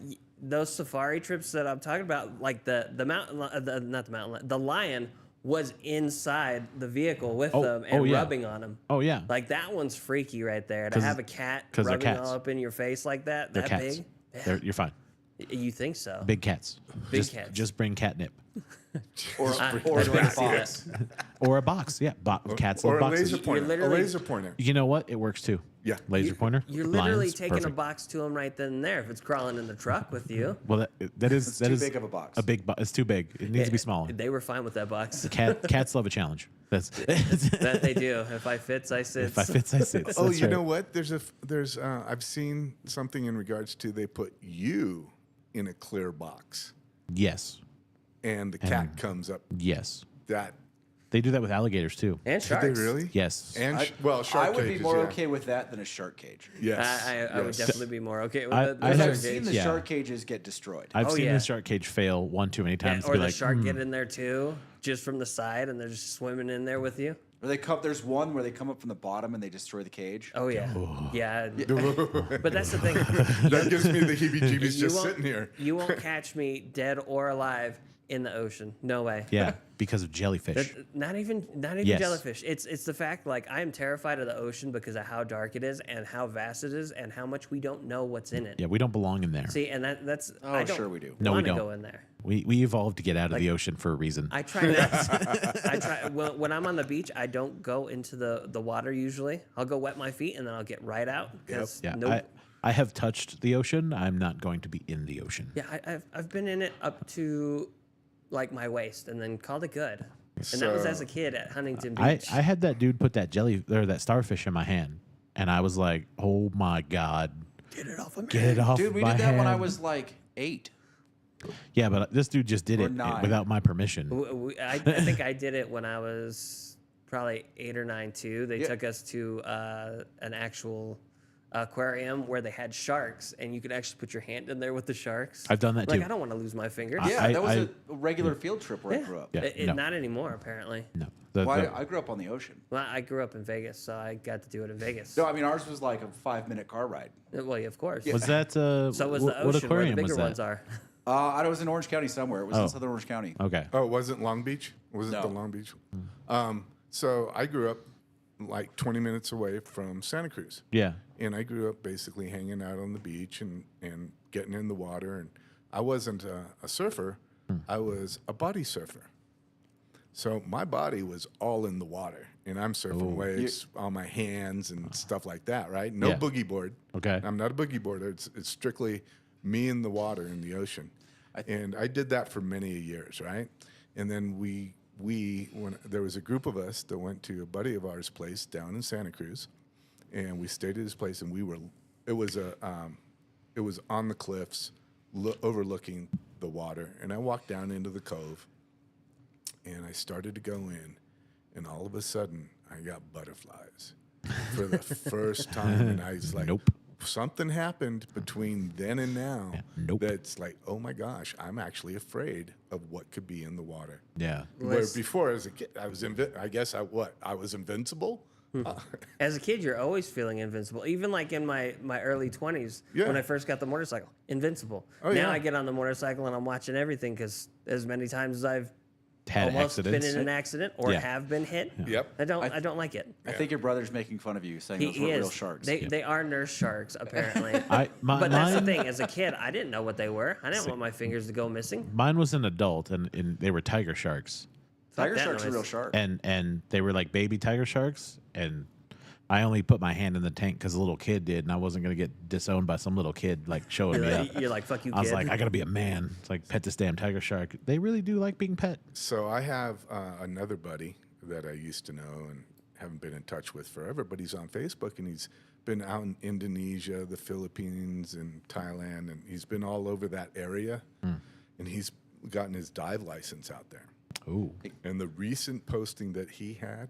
those safari trips that I'm talking about, like the mountain, not the mountain, the lion was inside the vehicle with them and yeah. rubbing on them. Oh yeah, Like that one's freaky right there. To 'Cause- have a cat 'cause they're rubbing cats. all up in your face like that, they're that cats. big. You're fine. You think so? Big cats. Big cats. Just bring catnip Or I a don't wanna see box. or a box. Yeah, cats Or love a boxes. laser pointer. A literally- laser pointer. You know what? It works too. Yeah. Laser pointer. You're literally lions, taking a perfect. box to them right then and there if it's crawling in the truck with you. Well, that is It's that too is big of a box. A big box. It's too big. It needs to be smaller. They were fine with that box. Cats love a challenge. That's That they do. If I fits, I sits. if I fits, I sits. Oh, That's you right. know what? There's I've seen something in regards to they put you in a clear box Yes, and the cat comes up. yes. That They do that with alligators too. And did sharks. they really? Yes. And I shark would be cages, more yeah. okay with that than a shark cage. Yes. I would yes. definitely be more okay with I- the I Because have I've shark seen cage. the yeah. shark cages get destroyed. I've Oh, seen yeah. the shark cage fail one too many times. Or to be the like, shark get in there too, just from the side, and they're just swimming in there with you. Or they come. There's one where they come up from the bottom and they destroy the cage. Oh yeah, yeah. But that's the thing. That gives me the heebie-jeebies You just won't- sitting here. You won't catch me dead or alive in the ocean. No way. yeah, because of jellyfish. Not even Yes. jellyfish. It's the fact like I am terrified of the ocean because of how dark it is and how vast it is and how much we don't know what's in it. Yeah, we don't belong in there. See, and that's Oh, I don't sure we do. No, we wanna don't. go in there. We evolved to get out of the ocean for a reason. I try not. I try when I'm on the beach. I don't go into the water usually. I'll go wet my feet and then I'll get right out. 'Cause yeah, nope. I have touched the ocean. I'm not going to be in the ocean. Yeah, I've been in it up to like my waist and then called it good. And that was So- as a kid at Huntington I Beach. had that dude put that that starfish in my hand, and I was like, "Oh my god, Get it off of me. get it off Dude, we my did that when I hand." was like 8. Yeah, but this dude just did Or it 9. without my permission. I think I did it when I was probably 8 or 9 too. They Yeah. took us to an actual aquarium where they had sharks, and you could actually put your hand in there with the sharks. I've done that like, too. I don't want to lose my fingers. Yeah, that was I- a regular field trip where I Yeah. grew up. Yeah. no. Not anymore, apparently. No, Well, I grew up on the ocean. Well, I grew up in Vegas, so I got to do it in Vegas. No, I mean ours was like a 5-minute car ride. Well, yeah, of course. was that So was the what ocean where the aquarium bigger was that? ones are. I was in Orange County somewhere. It was Oh. in Southern Orange County. Okay. Oh, it wasn't Long Beach? Was it No. the Long Beach? So I grew up like 20 minutes away from Santa Cruz. Yeah. And I grew up basically hanging out on the beach and getting in the water. And I wasn't a surfer. I was a body surfer. So my body was all in the water. And I'm surfing waves on my hands and stuff like that, right? No Yeah. boogie board. Okay. I'm not a boogie boarder. It's strictly me in the water in the ocean. And I did that for many years, right? And then when there was a group of us that went to a buddy of ours' place down in Santa Cruz, and we stayed at his place, and it was on the cliffs, overlooking the water, and I walked down into the cove, and I started to go in, and all of a sudden I got butterflies for the first time, and I was like, Nope. Something happened between then and now nope. that's like, oh my gosh, I'm actually afraid of what could be in the water. Yeah. Where before, as a kid, I was I was invincible. As a kid, you're always feeling invincible. Even like in my early 20s, Yeah. when I first got the motorcycle, invincible. Oh, now yeah. I get on the motorcycle and I'm watching everything because as many times as I've Had almost accidents. been in an accident or Yeah. have been hit, Yep. I don't like it. I think your brother's making fun of you, saying He those were is. real sharks. They are nurse sharks apparently. Mine But that's the thing. As a kid, I didn't know what they were. I didn't want my fingers to go missing. Mine was an adult, and they were tiger sharks, Tiger that shark's a noise. real shark. and they were like baby tiger sharks, and I only put my hand in the tank because a little kid did, and I wasn't gonna get disowned by some little kid like showing me up. You're like, fuck you, kid. I was like, I gotta be a man. It's like pet this damn tiger shark. They really do like being pet. So I have another buddy that I used to know and haven't been in touch with forever, but he's on Facebook and he's been out in Indonesia, the Philippines, and Thailand, and he's been all over that area. And he's gotten his dive license out there. Ooh. And the recent posting that he had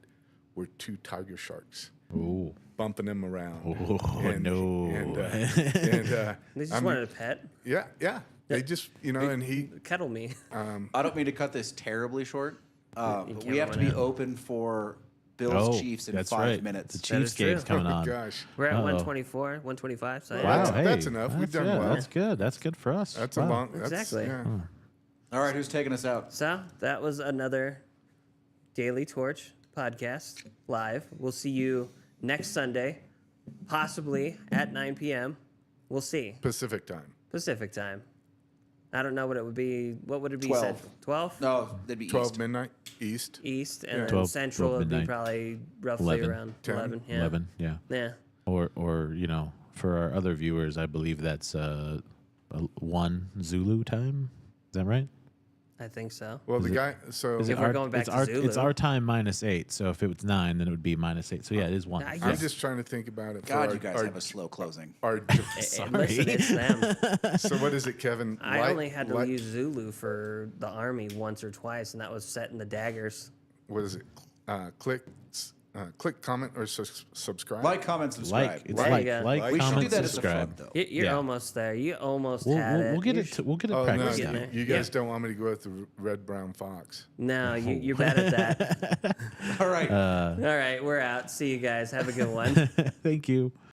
were 2 tiger sharks Ooh. bumping him around. Oh, no. They just I mean, wanted a pet. yeah. They just, and he, Cuddle me. I don't mean to cut this terribly short. But can't we have to run be out. open for Bills Chiefs in that's 5 right. minutes. The Chiefs is true. game's coming oh on. gosh. We're at Uh-oh. 124, 125. So Wow, That's- hey, that's enough. We've done well. That's good. That's good for us. That's Wow. a long, that's, Exactly. yeah. All right, who's taking us out? So that was another Daily Torch podcast live. We'll see you next Sunday, possibly at 9 p.m. We'll see. Pacific time. Pacific time. I don't know what it would be. What would it be? 12. 12? No, that'd be 12 East. midnight East. East, and then 12 Central would be midnight. probably roughly 11. around 10. 11. Yeah. 11, yeah. Yeah. Or for our other viewers, I believe that's 1 Zulu time. Is that right? I think so. Well, the guy, so If we're going back it's to our, Zulu. It's our time -8. So if it was 9, then it would be -8. So yeah, it is 1. Nah, I'm Yes. just trying to think about it. For God, our, you guys our, have a slow closing. our, And listen, it's them. so what is it, Kevin? I only had to use Zulu for the army once or twice, and that was set in the daggers. What is it? Click, comment, or subscribe. Like, comment, subscribe. Like, it's There you like, go. like, we should comment, do that as a subscribe. fun, though. You're Yeah. almost there. You almost We'll, had we'll, it. we'll get You it. We'll get it Oh, no, practiced getting out. there. you guys don't want me to go with the red, brown fox. No, you're bad at that. All right. All right, we're out. See you guys. Have a good one. Thank you.